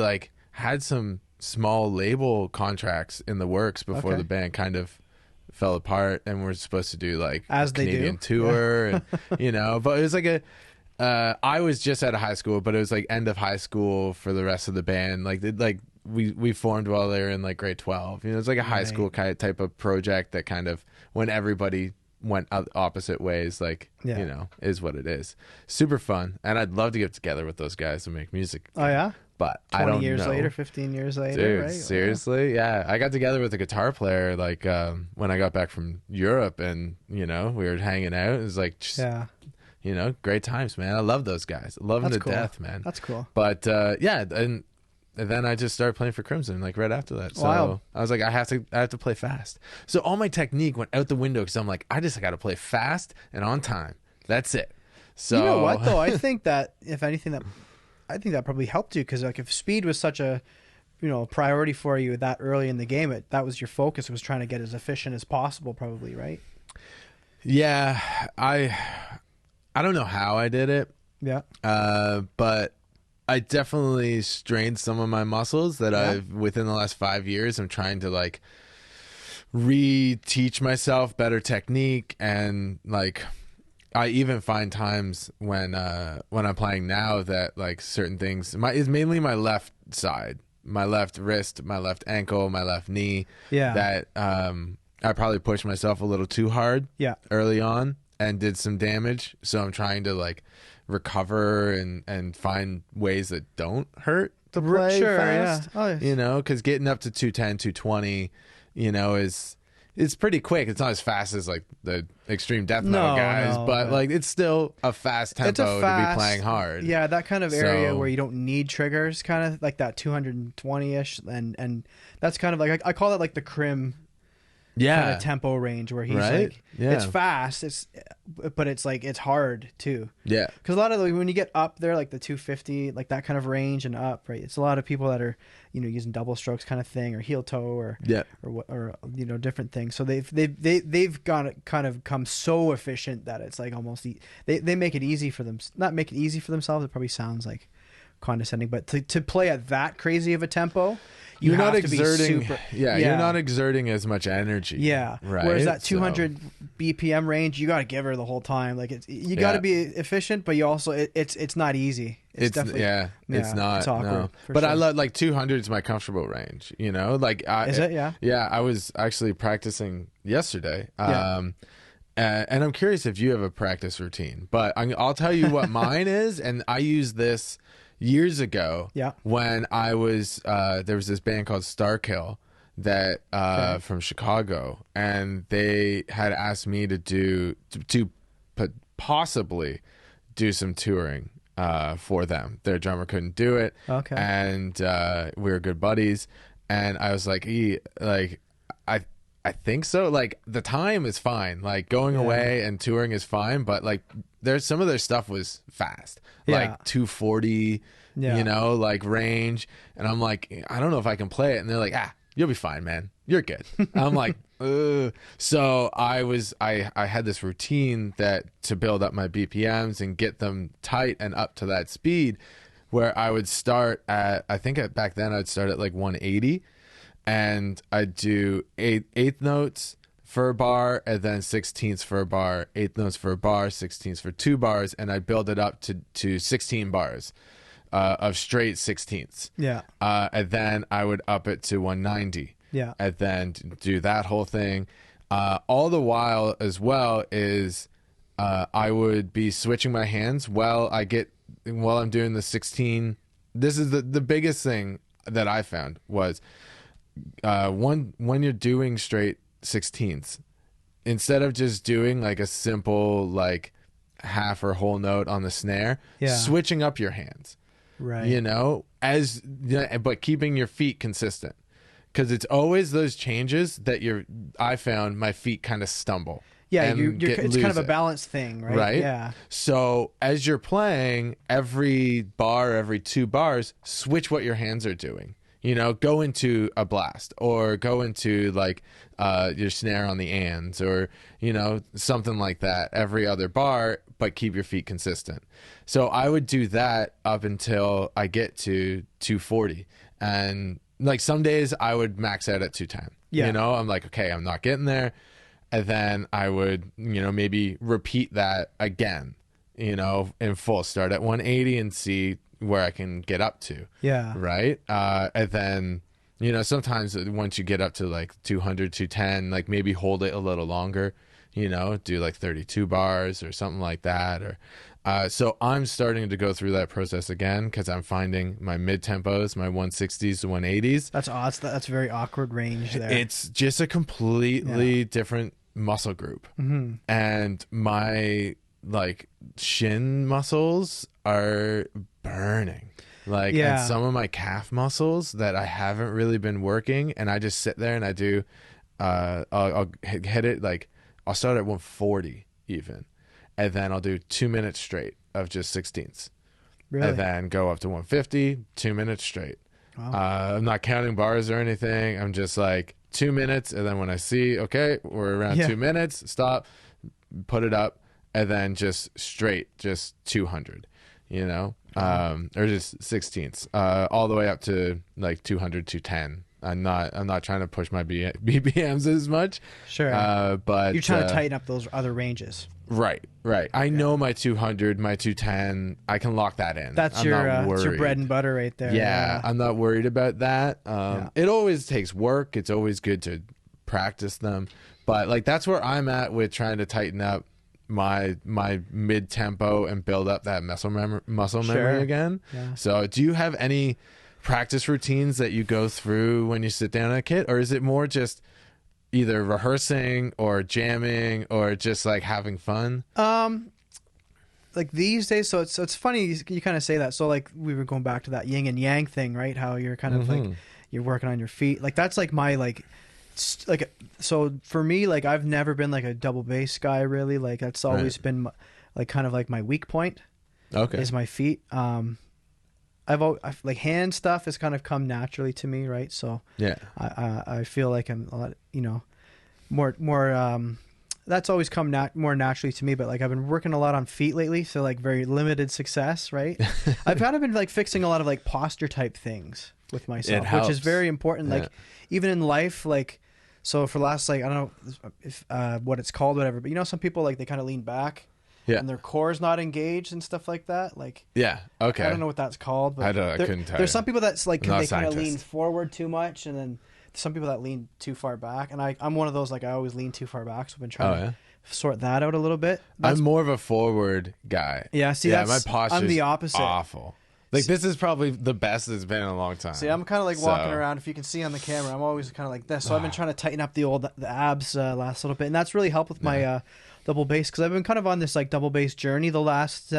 had some small label contracts in the works before Okay. the band kind of fell apart, and we're supposed to do As they Canadian do. tour, and but it was I was just out of high school, but it was end of high school for the rest of the band. We formed while they were in grade 12. It's a high Right. school type of project that kind of when everybody went opposite ways, like, Yeah. you know, is what it is. Super fun. And I'd love to get together with those guys and make music. Oh yeah. But I 20 don't years know. later, 15 years later, Dude, right? seriously? Yeah. I got together with a guitar player like when I got back from Europe, and, you know, we were hanging out. It was like, just, Yeah. you know, great times, man. I love those guys. I love them That's to cool. death, man. That's cool. But yeah, and then I just started playing for Crimson like right after that. So Wow. I was like, I have to play fast. So all my technique went out the window because I'm like, I just got to play fast and on time. That's it. So You know what though? I think that if anything, I think that probably helped you, because like if speed was such a, you know, priority for you that early in the game, that was your focus, was trying to get as efficient as possible, probably, right? yeah, I don't know how I did it, Yeah. but I definitely strained some of my muscles that Yeah. I've within the last 5 years. I'm trying to like reteach myself better technique, and like I even find times when I'm playing now that like certain things is mainly my left side, my left wrist, my left ankle, my left knee. Yeah. That I probably pushed myself a little too hard. Yeah. Early on and did some damage. So I'm trying to like recover and find ways that don't hurt to play Sure, fast. yeah. Oh, yes. You know, because getting up to 210, 220, you know, it's pretty quick. It's not as fast as like the extreme death metal guys, but like it's still a fast tempo to be playing hard. Yeah, that kind of area So- where you don't need triggers, kind of like that 220-ish, and that's kind of like I call it like the Crim kind of tempo range, where he's Right? like, Yeah. it's fast, but it's like it's hard too. Yeah. Because a lot of when you get up there, like the 250, like that kind of range and up, right? It's a lot of people that are, you know, using double strokes kind of thing, or heel toe, or Yeah. or you know, different things. So they've got kind of come so efficient that it's like almost they make it easy for them. Not make it easy for themselves. It probably sounds like condescending, but to play at that crazy of a tempo, You're have not to be exerting. super, You're not exerting as much energy. yeah. Right. Whereas that So- 200 BPM range, you got to give her the whole time. Like you got to Yeah. be efficient, but you also it's not easy. It's definitely it's not. It's awkward. No. for But I sure. love like 200 is my comfortable range. You know, like Is it? Yeah. Yeah, I was actually practicing yesterday. Yeah. And I'm curious if you have a practice routine, but I'll tell you what mine is, and I used this years ago. Yeah. When I was there was this band called Starkill that from Chicago, and they had asked me to possibly do some touring for them. Their drummer couldn't do it. Okay. And we were good buddies, and I was like, I think so. Like the time is fine. Like going away and touring is fine, but like there's some of their stuff was fast. Yeah. Like 240, Yeah. you know, like range. And I'm like, I don't know if I can play it. And they're like, you'll be fine, man. You're good. I'm like, ugh. So I had this routine that to build up my BPMs and get them tight and up to that speed, where I would start at, I think back then I'd start at like 180, and I'd do eighth notes for a bar, and then 16ths for a bar, eighth notes for a bar, 16ths for 2 bars, and I'd build it up to 16 bars of straight 16ths. Yeah. And then I would up it to 190. Yeah. And then do that whole thing. All the while as well is I would be switching my hands while I'm doing the 16. This is the biggest thing that I found was when you're doing straight 16ths, instead of just doing like a simple like half or whole note on the snare, switching up your hands. Right. You know, but keeping your feet consistent, because it's always those changes that I found my feet kind of stumble. Yeah, and it's kind of a lose it. balance thing, right? Right? Yeah. So as you're playing, every bar, every 2 bars, switch what your hands are doing. You know, go into a blast, or go into like your snare on the ands, or, you know, something like that every other bar, but keep your feet consistent. So I would do that up until I get to 240. And like some days I would max out at 210. Yeah. You know, I'm like, okay, I'm not getting there. And then I would, you know, maybe repeat that again, you know, in full, start at 180 and see where I can get up to. Yeah. Right. And then, you know, sometimes once you get up to like 200, 210, like maybe hold it a little longer, do like 32 bars or something like that. Or so I'm starting to go through that process again because I'm finding my mid-tempos, my 160s to 180s. That's odd. That's a very awkward range there. It's just a completely different muscle group. And my like shin muscles are burning. And some of my calf muscles that I haven't really been working, and I just sit there and I do I'll hit it like I'll start at 140 even, and then I'll do 2 minutes straight of just 16ths. Really? And then go up to 150, 2 minutes straight. Wow. I'm not counting bars or anything. I'm just like 2 minutes, and then when I see, okay, we're around 2 minutes, stop, put it up, and then just straight, just 200, or just 16ths, all the way up to like 200, 210. I'm not trying to push my BPMs as much. Sure. But you're trying to tighten up those other ranges. Right. I know my 200, my 210. I can lock that in. That's your bread and butter right there. Yeah, I'm not worried about that. It always takes work. It's always good to practice them, but like that's where I'm at with trying to tighten up my mid tempo and build up that muscle memory again. Yeah. So, do you have any practice routines that you go through when you sit down at a kit, or is it more just either rehearsing or jamming or just like having fun? Like these days, so it's funny you kind of say that. So like we were going back to that yin and yang thing, right? How you're kind of like you're working on your feet. Like that's like my like so for me, like I've never been like a double bass guy really. Like that's always been like kind of like my weak point. Okay, is my feet. I've like hand stuff has kind of come naturally to me, right? So yeah, I feel like I'm a lot, more. That's always come more naturally to me. But like I've been working a lot on feet lately, so like very limited success, right? I've kind of been like fixing a lot of like posture type things with myself, which is very important. Like even in life, like so for the last like I don't know if what it's called, whatever. But some people like they kind of lean back. Yeah. And their core is not engaged and stuff like that. Like, yeah, okay. I don't know what that's called, but I couldn't tell there's you. some people that's like they kind of lean forward too much, and then some people that lean too far back. And I'm one of those, like I always lean too far back, so I've been trying to sort that out a little bit. I'm more of a forward guy. Yeah, see, my posture. I'm the opposite. Awful. Like this is probably the best it's been in a long time. See, I'm kind of like walking around. If you can see on the camera, I'm always kind of like this. So I've been trying to tighten up the abs last little bit, and that's really helped with my double bass because I've been kind of on this like double bass journey the last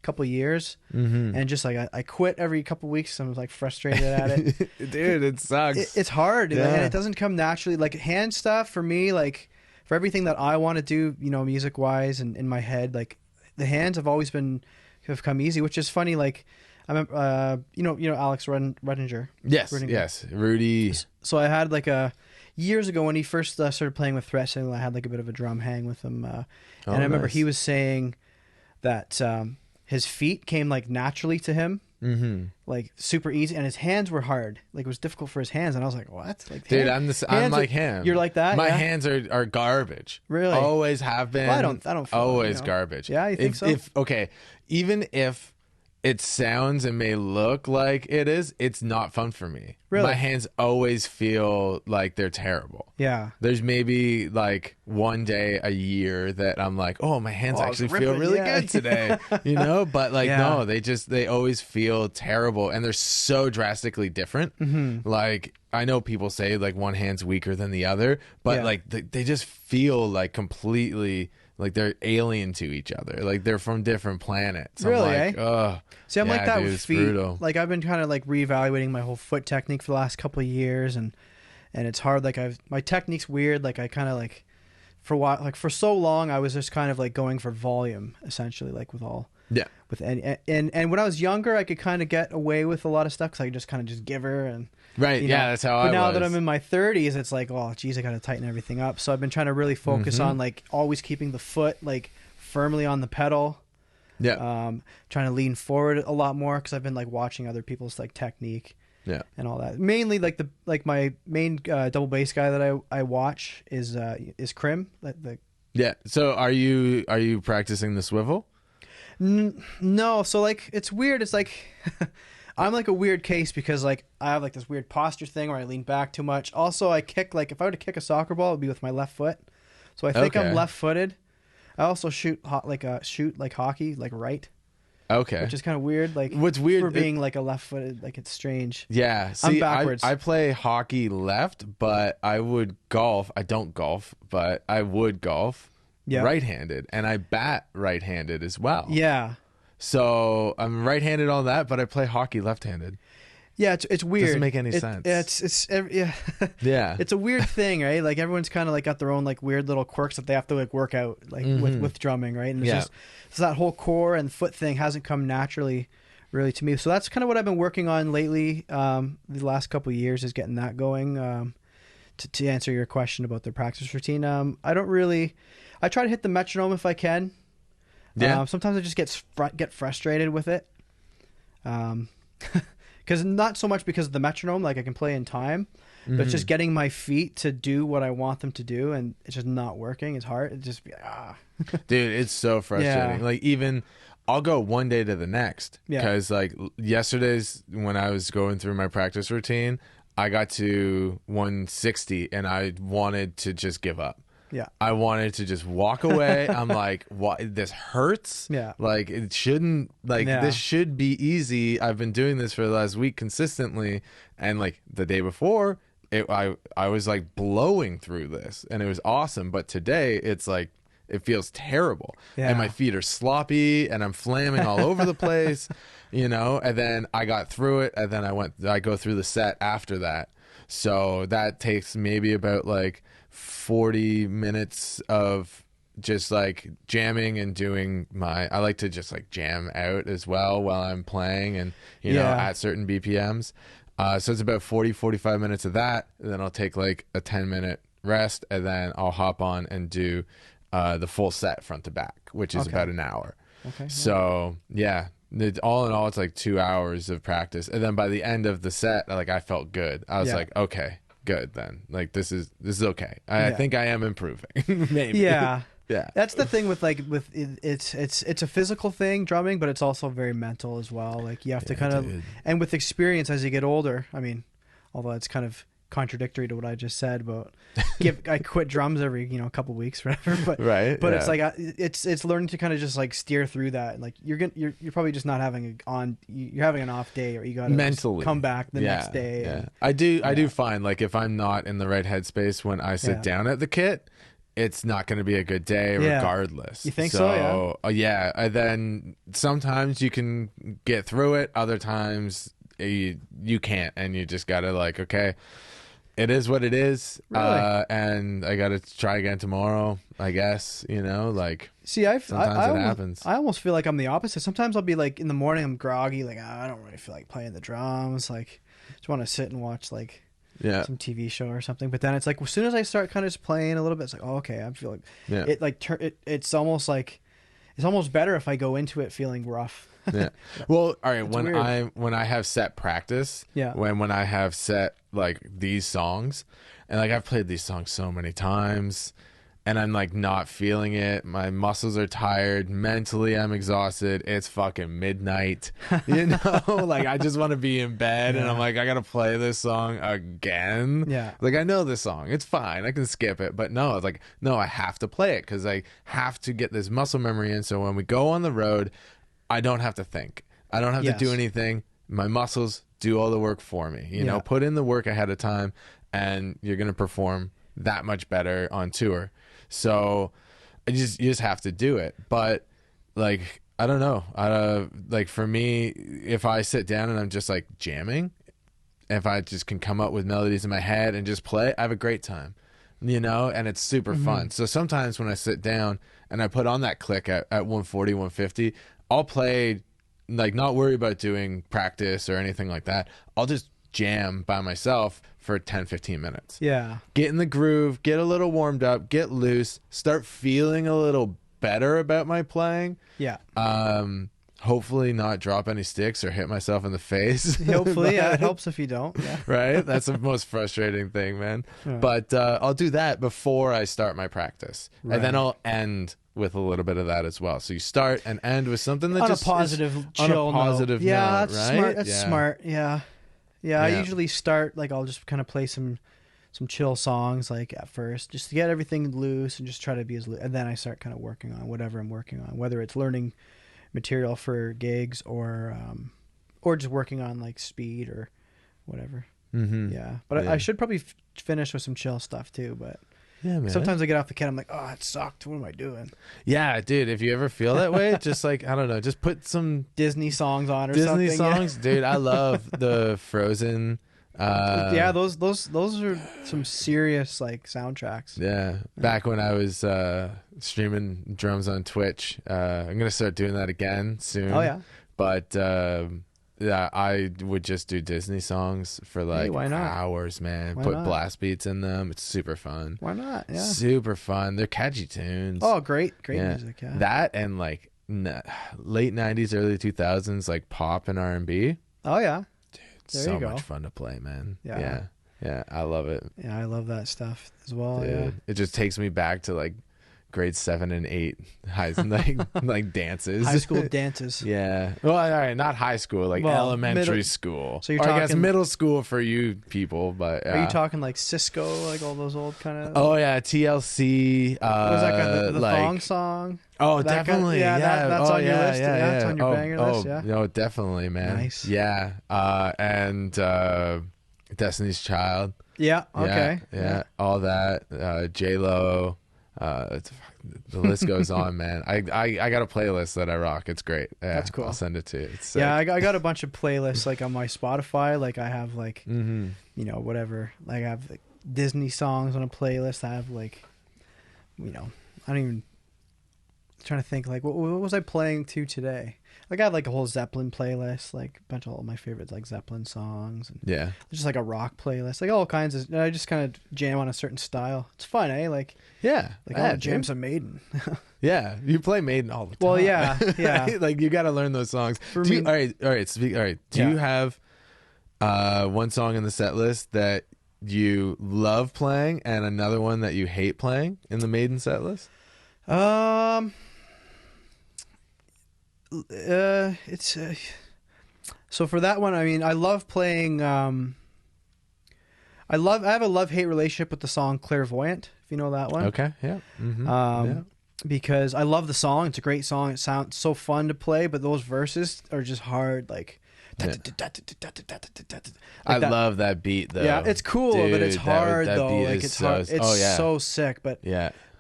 couple years, and just like I quit every couple weeks. I'm like frustrated at it. Dude, it sucks. It's hard, and it doesn't come naturally. Like hand stuff for me, like for everything that I want to do, music wise and in my head, like the hands have come easy, which is funny. Like I remember, Alex Redinger. Yes, Rudy. So I had like years ago when he first started playing with Threat, I had like a bit of a drum hang with him, and I remember he was saying that his feet came like naturally to him, like super easy, and his hands were hard. Like it was difficult for his hands, and I was like, "What?" Like, dude, I'm like him. You're like that. My hands are garbage. Really? Always have been. Well, I don't. Feel always garbage. Yeah, you think so? Even if it sounds and may look like it is, it's not fun for me. Really? My hands always feel like they're terrible. Yeah. There's maybe like one day a year that I'm like, oh, my hands actually feel really good today. But like, no, they always feel terrible. And they're so drastically different. Like, I know people say like one hand's weaker than the other, but like they just feel like completely like they're alien to each other. Like they're from different planets. Really? I'm like, ugh. See, I'm like that dude, with feet. Brutal. Like I've been kind of like reevaluating my whole foot technique for the last couple of years, and it's hard. Like my technique's weird. Like I kind of like for a while, like for so long, I was just kind of like going for volume essentially, like with all. Yeah. With any and when I was younger, I could kind of get away with a lot of stuff because I could just kind of just give her and. Right. Yeah, that's how I was. But now that I'm in my 30s, it's like, oh, geez, I got to tighten everything up. So I've been trying to really focus on like always keeping the foot like firmly on the pedal. Yeah. Trying to lean forward a lot more because I've been like watching other people's like technique. Yeah. And all that. Mainly like my main double bass guy that I watch is Krim. Yeah. So are you practicing the swivel? No. So like it's weird. It's like. I'm like a weird case because like I have like this weird posture thing where I lean back too much. Also, I kick like if I were to kick a soccer ball, it would be with my left foot. So I think Okay. I'm left-footed. I also shoot like hockey, like right, Okay. which is kind of weird. Like What's weird for being like a left-footed, like it's strange. Yeah, see, backwards. I play hockey left, but I would golf. I don't golf, but I would golf right-handed, and I bat right-handed as well. Yeah. So I'm right-handed on that, but I play hockey left-handed. Yeah, it's weird. Doesn't make any sense. Yeah. Yeah. It's a weird thing, right? Like everyone's kind of like got their own like weird little quirks that they have to like work out like with drumming, right? And it's just that whole core and foot thing hasn't come naturally really to me. So that's kind of what I've been working on lately. The last couple of years is getting that going. To answer your question about the practice routine, I try to hit the metronome if I can. Yeah. Sometimes I just get frustrated with it. Because not so much because of the metronome, like I can play in time, but it's just getting my feet to do what I want them to do, and it's just not working. It's hard. It's just Dude, it's so frustrating. Yeah. Like even I'll go one day to the next because like yesterday's when I was going through my practice routine, I got to 160 and I wanted to just give up. Yeah. I wanted to just walk away. I'm like, what? This hurts. Yeah. Like it shouldn't. Like this should be easy. I've been doing this for the last week consistently, and like the day before, I was like blowing through this, and it was awesome. But today, it's like it feels terrible, and my feet are sloppy, and I'm flamming all over the place, you know. And then I got through it, and then I go through the set after that. So that takes maybe about like 40 minutes of just like jamming and doing I like to just like jam out as well while I'm playing and you know at certain BPMs. So it's about 45 minutes of that, and then I'll take like a 10-minute rest, and then I'll hop on and do the full set front to back, which is about an hour. Okay. So yeah, all in all, it's like 2 hours of practice, and then by the end of the set, like I felt good. I was like, okay, good then. Like this is okay. I think I am improving. Maybe. Yeah. Yeah. That's the thing with it's a physical thing, drumming, but it's also very mental as well. Like you have to kind of, and with experience as you get older, I mean, although it's kind of contradictory to what I just said, but I quit drums every couple weeks, whatever. But it's like it's learning to kind of just like steer through that. Like you're probably just not having you're having an off day, or you got to mentally come back the next day. Yeah, I do find like if I'm not in the right headspace when I sit down at the kit, it's not going to be a good day regardless. You think so? Yeah. And then sometimes you can get through it. Other times you can't, and you just got to like, okay, it is what it is. Really? And I got to try again tomorrow, I guess, like sometimes it happens. I almost feel like I'm the opposite. Sometimes I'll be like in the morning, I'm groggy. Like, I don't really feel like playing the drums. Like just want to sit and watch like some TV show or something. But then it's like as soon as I start kind of just playing a little bit, it's like, oh, okay, I feel like it like it's almost better if I go into it feeling rough. Yeah. Well, all right. It's when I have set practice, when I have set like these songs, and like I've played these songs so many times, and I'm like not feeling it. My muscles are tired. Mentally, I'm exhausted. It's fucking midnight. Like I just want to be in bed, and I'm like, I gotta play this song again. Yeah. Like I know this song. It's fine. I can skip it. But no, it's like no, I have to play it because I have to get this muscle memory in. So when we go on the road, I don't have to think. I don't have to do anything. My muscles do all the work for me. You know, put in the work ahead of time, and you're gonna perform that much better on tour. So you just have to do it. But like I don't know. Like for me, if I sit down and I'm just like jamming, if I just can come up with melodies in my head and just play, I have a great time. And it's super fun. So sometimes when I sit down and I put on that click at 140, 150, I'll play, like not worry about doing practice or anything like that. I'll just jam by myself for 10, 15 minutes. Yeah. Get in the groove, get a little warmed up, get loose, start feeling a little better about my playing. Yeah. Hopefully not drop any sticks or hit myself in the face. Hopefully, it helps if you don't. Yeah. Right? That's the most frustrating thing, man. Yeah. But I'll do that before I start my practice. Right. And then I'll end with a little bit of that as well. So you start and end with something that on just a positive, chill on a positive note. Yeah, note, that's right? smart. That's smart. Yeah. I usually start like I'll just kind of play some some chill songs like at first, just to get everything loose and just try to be as loose. And then I start kind of working on whatever I'm working on, whether it's learning material for gigs or just working on like speed or whatever. Yeah, but I should probably finish with some chill stuff too. But yeah, man. Sometimes I get off the kit, I'm like, oh, it sucked. What am I doing? Yeah, dude. If you ever feel that way, just like I don't know, just put some Disney songs on or Disney something. songs, dude. I love the Frozen. Yeah, those are some serious like soundtracks. Yeah, back when I was streaming drums on Twitch, I'm gonna start doing that again soon. Oh yeah, but yeah, I would just do Disney songs for like hours, man. Put blast beats in them. It's super fun. Why not? Yeah, super fun. They're catchy tunes. Oh, great music. Yeah, that and like late '90s, early 2000s, like pop and R&B. Oh yeah. There so much fun to play, man. Yeah. I love it. Yeah, I love that stuff as well. Dude, yeah, it just takes me back to like grade 7 and 8 like dances, high school dances. Yeah, well, all right, not high school, like elementary school. So you're talking, I guess middle school for you people, but are you talking like Cisco, like all those old kind of? Oh yeah, TLC. Was that the like, thong song? Oh, definitely. That's on your list. Yeah, it's on your banger list. Yeah. No, definitely, man. Nice. Yeah. And Destiny's Child. Yeah. Okay. Yeah. All that. J-Lo. The list goes on, man. I got a playlist that I rock. It's great. Yeah, that's cool. I'll send it to you. It's sick. Yeah, I got a bunch of playlists like on my Spotify. Like I have like you know, whatever. Like I have like Disney songs on a playlist. I have like, you know, I don't even. Trying to think like what was I playing to today? Like I have like a whole Zeppelin playlist, like a bunch of all my favorites like Zeppelin songs, and just like a rock playlist, like all kinds of. I just kind of jam on a certain style. It's fun, eh? Like I jam some Maiden. Yeah, you play Maiden all the time. Well, yeah. Right? Like you got to learn those songs. All right. Do you have one song in the set list that you love playing and another one that you hate playing in the Maiden set list? It's so for that one, I mean, I love playing. I have a love-hate relationship with the song "Clairvoyant." If you know that one, okay, yeah, because I love the song. It's a great song. It sounds so fun to play, but those verses are just hard. Like, I love that beat though. Yeah, it's cool, dude, but it's hard that though. Beat like is it's hard. It's so sick, but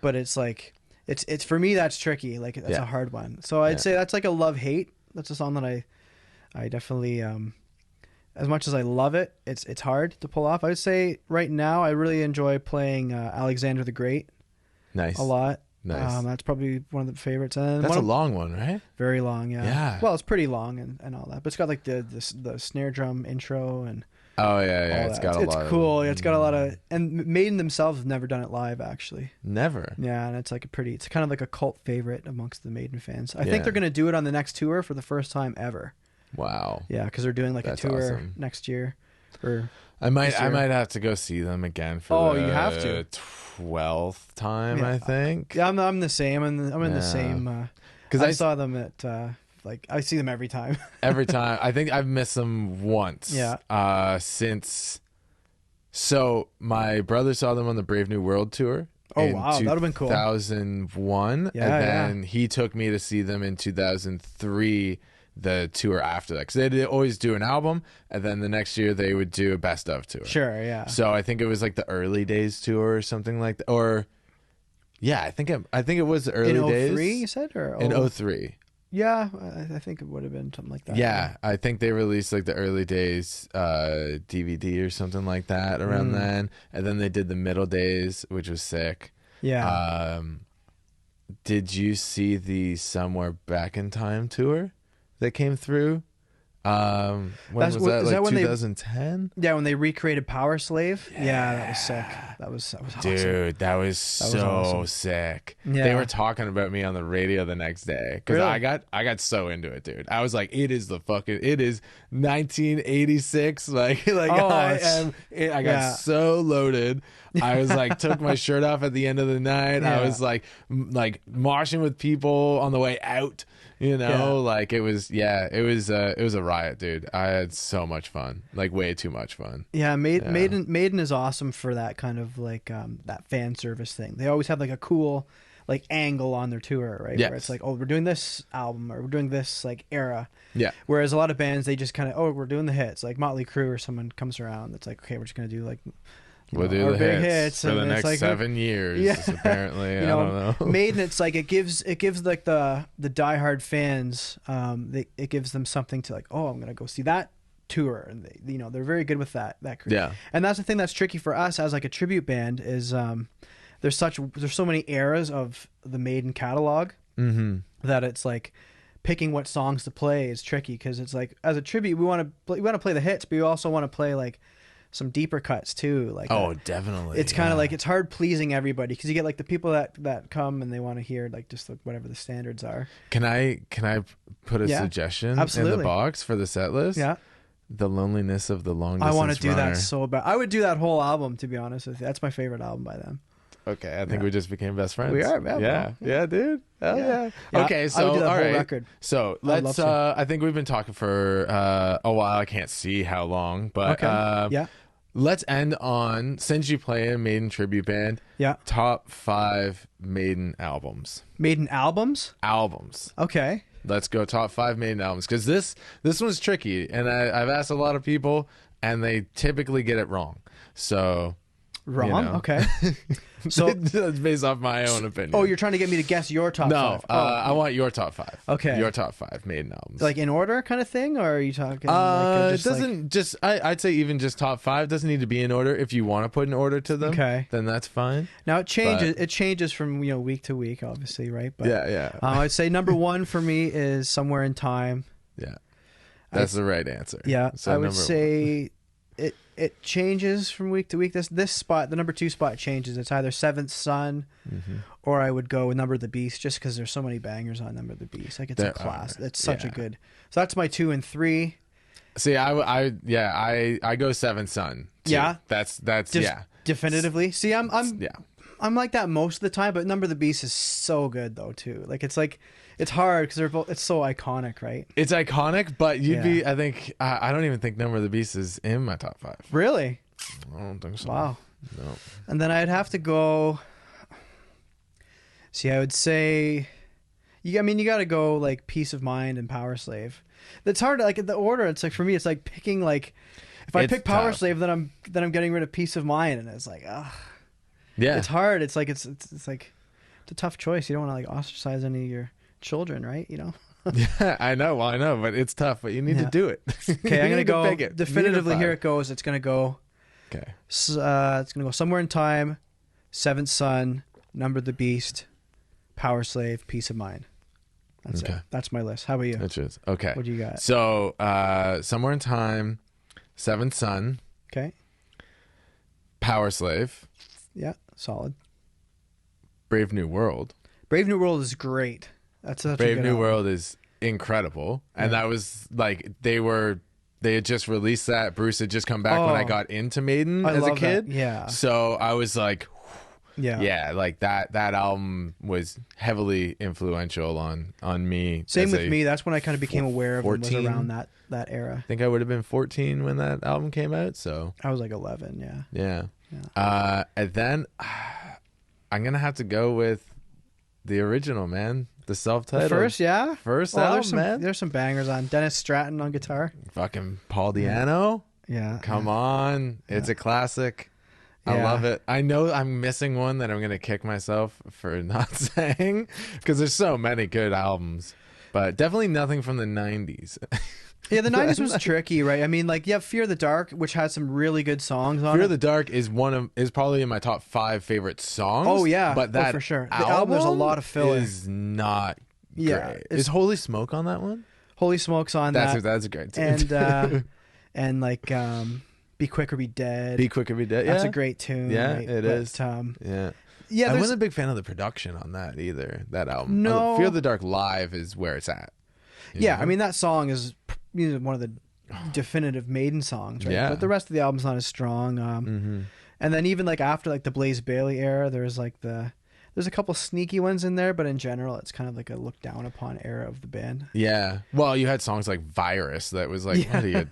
but it's like. It's for me that's tricky. Like that's a hard one. So I'd say that's like a love-hate. That's a song that I definitely as much as I love it, it's hard to pull off. I would say right now I really enjoy playing Alexander the Great. Nice. A lot. Nice. That's probably one of the favorites. And that's a long one, right? Very long, yeah. Yeah. Well, it's pretty long and all that. But it's got like the snare drum intro and oh yeah. It's got a lot. It's cool. It's got a lot of, and Maiden themselves have never done it live, actually. Never. Yeah, and it's like it's kind of like a cult favorite amongst the Maiden fans. I think they're gonna do it on the next tour for the first time ever. Wow. Yeah, because they're doing like a tour next year. Or I might have to go see them again for you have to 12th time, I think. Yeah, I'm the same. I'm in the same. Because I saw them at. Like I see them every time. Every time. I think I've missed them once. Yeah. So my brother saw them on the Brave New World tour. Oh wow, that would have been cool. 2001, and then he took me to see them in 2003. The tour after that, because they'd always do an album, and then the next year they would do a best of tour. Sure, yeah. So I think it was like the early days tour or something like that, or I think it was the early days. In 03, you said, or in 03. Yeah, I think it would have been something like that. Yeah, I think they released like the early days DVD or something like that around then, and then they did the middle days, which was sick. Yeah. Did you see the Somewhere Back in Time tour that came through? When was that? Like 2010? Yeah, when they recreated Power Slave. Yeah, that was sick. That was awesome. Dude, that was so awesome. Sick. Yeah. They were talking about me on the radio the next day because I got so into it, dude. I was like, it is 1986. Like I got so loaded. I was like, took my shirt off at the end of the night. I was like moshing with people on the way out. You know, Yeah. like it was a riot, dude. I had so much fun, like way too much fun. Yeah, Maiden is awesome for that kind of like that fan service thing. They always have like a cool like angle on their tour, right? Yes. Where it's like, oh, we're doing this album or we're doing this like era. Yeah. Whereas a lot of bands, they just kind of, oh, we're doing the hits. Like Motley Crue or someone comes around that's like, okay, we're just gonna do like We'll do our the big hits for and the it's next like, 7 years. Yeah. Apparently, you I don't know. Maiden, it's like it gives like the diehard fans, it gives them something to like, oh, I'm gonna go see that tour, and they, they're very good with that. Yeah. And that's the thing that's tricky for us as like a tribute band is there's so many eras of the Maiden catalog that it's like picking what songs to play is tricky, because it's like as a tribute we want to play the hits, but we also want to play like some deeper cuts too. Like definitely. it's kind of like it's hard pleasing everybody, because you get like the people that come and they want to hear like just like whatever the standards are. Can I put a suggestion in absolutely. the box for the set list? Yeah. The Loneliness of the Long I Distance want to do Runner. that so bad. I would do that whole album, to be honest with you. That's my favorite album by them. Okay, I think we just became best friends. We are, yeah, dude. Hell yeah. Okay, so I would do that all whole right. record. So I'd let's. love to. I think we've been talking for a while. I can't see how long, but Okay. let's end on, since you play a Maiden tribute band. Yeah. Top 5 Maiden albums. Maiden albums? Albums. Okay. Let's go top 5 Maiden albums, because this one's tricky, and I've asked a lot of people, and they typically get it wrong. So. Wrong? Okay. So that's based off my own opinion. Oh, you're trying to get me to guess your top No, 5? I want your top 5. Okay. Your top 5 Maiden albums. Like in order kind of thing, or are you talking It doesn't just. I'd say even just top 5 doesn't need to be in order. If you want to put an order to them, Okay. then that's fine. Now it changes. It changes from week to week, obviously, right? But Yeah. I'd say number 1 for me is Somewhere in Time. Yeah, that's the right answer. Yeah, So I would number say it changes from week to week. This spot, the number 2 spot, changes. It's either Seventh Son, or I would go Number of the Beast, just because there's so many bangers on Number of the Beast. Like it's a class. It's such a good. So that's my 2 and 3. See, I go Seventh Son. Too. Yeah? that's Just definitively. See, I'm yeah. I'm like that most of the time, but Number of the Beast is so good though too. Like it's hard because they're both. It's so iconic, right? It's iconic, but you'd be. Yeah. I think. I don't even think Number of the Beast is in my top 5. Really? I don't think so. Wow. No. And then I'd have to go. See, I would say, you got to go like Peace of Mind and Power Slave. That's hard. Like in the order, it's like for me, it's like picking like, if I It's pick Power tough. Slave, then I'm getting rid of Peace of Mind, and it's like, Yeah. it's hard. It's like it's like it's a tough choice. You don't want to like ostracize any of your children, right? Yeah, I know, but it's tough. But you need to do it. Okay, I'm gonna go pick it. definitively. You need a Here it goes. It's gonna go. Okay. It's gonna go Somewhere in Time, Seventh Son, Number of the Beast, Power Slave, Peace of Mind. That's it. That's my list. How about you? That's just okay. What do you got? So, Somewhere in Time, Seventh Son, Okay. Power Slave, Yeah, solid. Brave New World. Brave New World is great. That's such a Brave good New album. World is incredible, and that was like they had just released that. Bruce had just come back when I Oh. got into Maiden I as a love that. kid. Yeah. So I was like, Yeah. like that album was heavily influential on me. Same as with a- me. That's when I kind of became aware of it, was 14. around that era. I think I would have been 14 when that album came out. So I was like 11. Yeah. yeah. And then I'm gonna have to go with the original, man. The self-titled. The first, yeah. First Well, album, man. There's some bangers on Dennis Stratton on guitar. Fucking Paul Di'Anno. Yeah. Come on. It's a classic. I Yeah. love it. I know I'm missing one that I'm going to kick myself for not saying, because there's so many good albums, but definitely nothing from the 90s. Yeah, the 90s was tricky, right? I mean, like, you have Fear the Dark, which has some really good songs on Fear it. of the Dark is probably in my top 5 favorite songs. Oh, yeah. But Oh, that for sure. The album, there's a lot of filler. is not Yeah, great. it's- Is Holy Smoke on that one? Holy Smoke's on that. That's a great tune. And like Be Quick or Be Dead. Be Quick or Be Dead. That's Yeah. a great tune. Yeah, right? it is. Yeah, Yeah. I there's- wasn't a big fan of the production on that either, that album. No. Fear of the Dark live is where it's at. You Yeah, know? I mean, that song is one of the definitive Maiden songs, right? Yeah. But the rest of the album's not as strong. And then even like after like the Blaze Bailey era, there's like the There's a couple sneaky ones in there, but in general, it's kind of like a look down upon era of the band. Yeah. Well, you had songs like Virus that was like, what are you?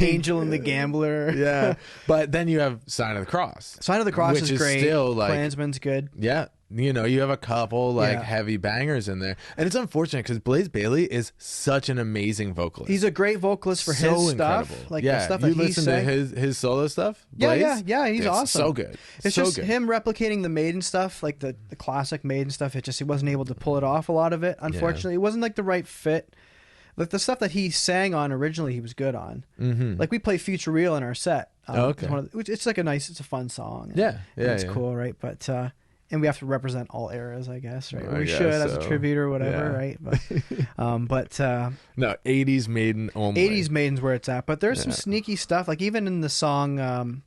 Angel and the Gambler. Yeah. But then you have Sign of the Cross. Sign of the Cross which is great. Still like, Klansman's good. Yeah. You know, you have a couple like heavy bangers in there. And it's unfortunate because Blaze Bayley is such an amazing vocalist. He's a great vocalist for so his incredible. stuff. Like yeah. the stuff that you he listen sang. to his solo stuff? Blaze? Yeah, he's It's awesome. So good. It's so just good. him replicating the Maiden stuff, like the classic Maiden stuff. He wasn't able to pull it off, a lot of it. Unfortunately, it wasn't like the right fit. Like the stuff that he sang on originally, he was good on. Mm-hmm. Like we play Future Real in our set. Okay. It's like it's a fun song. Yeah, it's cool, right? But and we have to represent all eras, I guess, right? We should guess as a tribute or whatever, right? But no, 80s Maiden only. 80s Maiden's where it's at. But there's some sneaky stuff, like even in the song,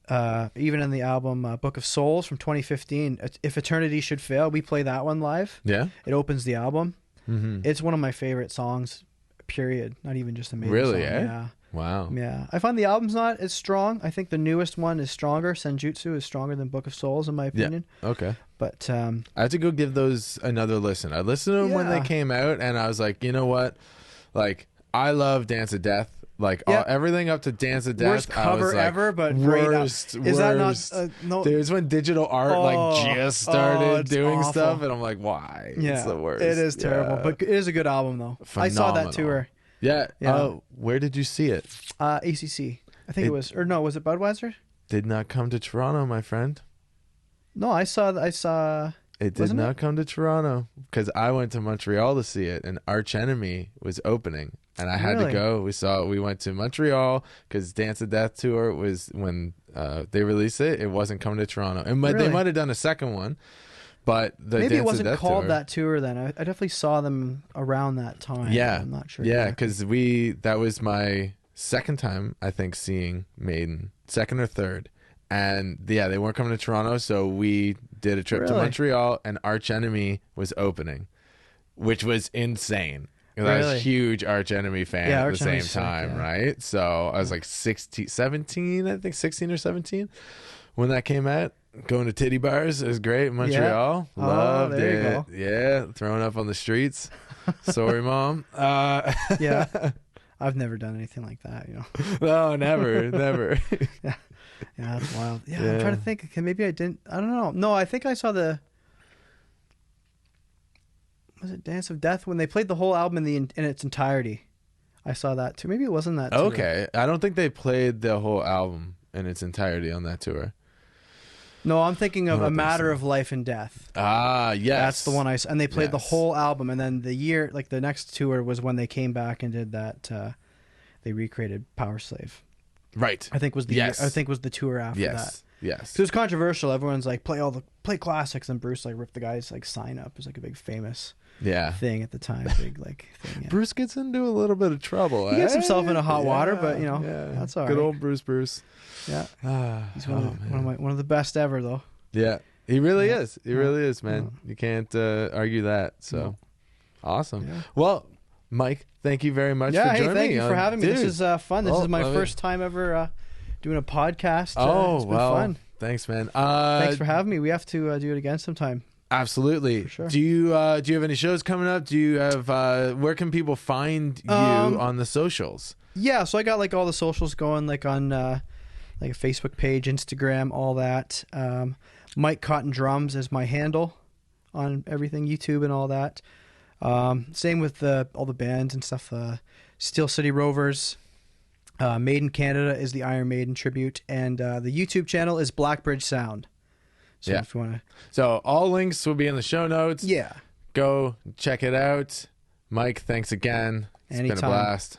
even in the album Book of Souls from 2015, If Eternity Should Fail, we play that one live. Yeah, it opens the album. Mm-hmm. It's one of my favorite songs, period. Not even just a Maiden really, song. Yeah. Wow. Yeah. I find the album's not as strong. I think the newest one is stronger. Senjutsu is stronger than Book of Souls, in my opinion. Yeah. Okay. But I have to go give those another listen. I listened to them when they came out, and I was like, you know what? Like, I love Dance of Death. Like everything up to Dance of Death, worst cover I was like, ever, but worst. Is that not? No, there's when digital art just started doing awful. stuff, and I'm like, why? Yeah, it's the worst. It is terrible, but it is a good album though. Phenomenal. I saw that tour. Yeah. Where did you see it? ACC. I think it was, or no, was it Budweiser? Did not come to Toronto, my friend. No, I saw. It did not come to Toronto because I went to Montreal to see it, and Arch Enemy was opening, and I had to go. We went to Montreal because Dance of Death tour was when they released it. It wasn't coming to Toronto, and they might have done a second one, but maybe Dance it wasn't of Death called tour, that tour then. I definitely saw them around that time. Yeah, I'm not sure. Yeah, because that was my second time I think seeing Maiden, second or third. And they weren't coming to Toronto, so we did a trip to Montreal, and Arch Enemy was opening, which was insane. I was a huge Arch Enemy fan at the same time, right? So I was like 17, I think 16 or 17 when that came out. Going to titty bars, it was great in Montreal. Loved it. Yeah, throwing up on the streets. Sorry, Mom. Yeah. I've never done anything like that, No, never. Yeah, that's wild. Yeah, I'm trying to think. Maybe I didn't. I don't know. No, I think I saw was it Dance of Death when they played the whole album in its entirety. I saw that too. Maybe it wasn't that tour. Okay, I don't think they played the whole album in its entirety on that tour. No, I'm thinking of A Matter of Life and Death. Ah, yes. That's the one and they played the whole album, and then the next tour was when they came back and did that. They recreated Power Slave. Right. I think was the tour after that. Yes. So it was controversial. Everyone's like play classics, and Bruce like ripped the guy's like sign up. It was like a big famous thing at the time. Big like thing. Yeah. Bruce gets into a little bit of trouble. He gets himself into hot water, but that's all right. Good old Bruce. Yeah. He's one of the best ever though. Yeah. He really is. He really is, man. You can't argue that. So awesome. Yeah. Well, Mike, thank you very much for joining me. Thank you for having me. Dude. This is fun. This is my first time ever doing a podcast. It's been fun. Thanks, man. Thanks for having me. We have to do it again sometime. Absolutely. For sure. Do you have any shows coming up? Do you have where can people find you on the socials? Yeah, so I got like all the socials going, like on like a Facebook page, Instagram, all that. Mike Cotton Drums is my handle on everything, YouTube and all that. Same with all the bands and stuff. Steel City Rovers, Maiden Canada is the Iron Maiden tribute, and the YouTube channel is Blackbridge Sound. So if you want to, so all links will be in the show notes. Yeah, go check it out. Mike, thanks again. It's been a blast.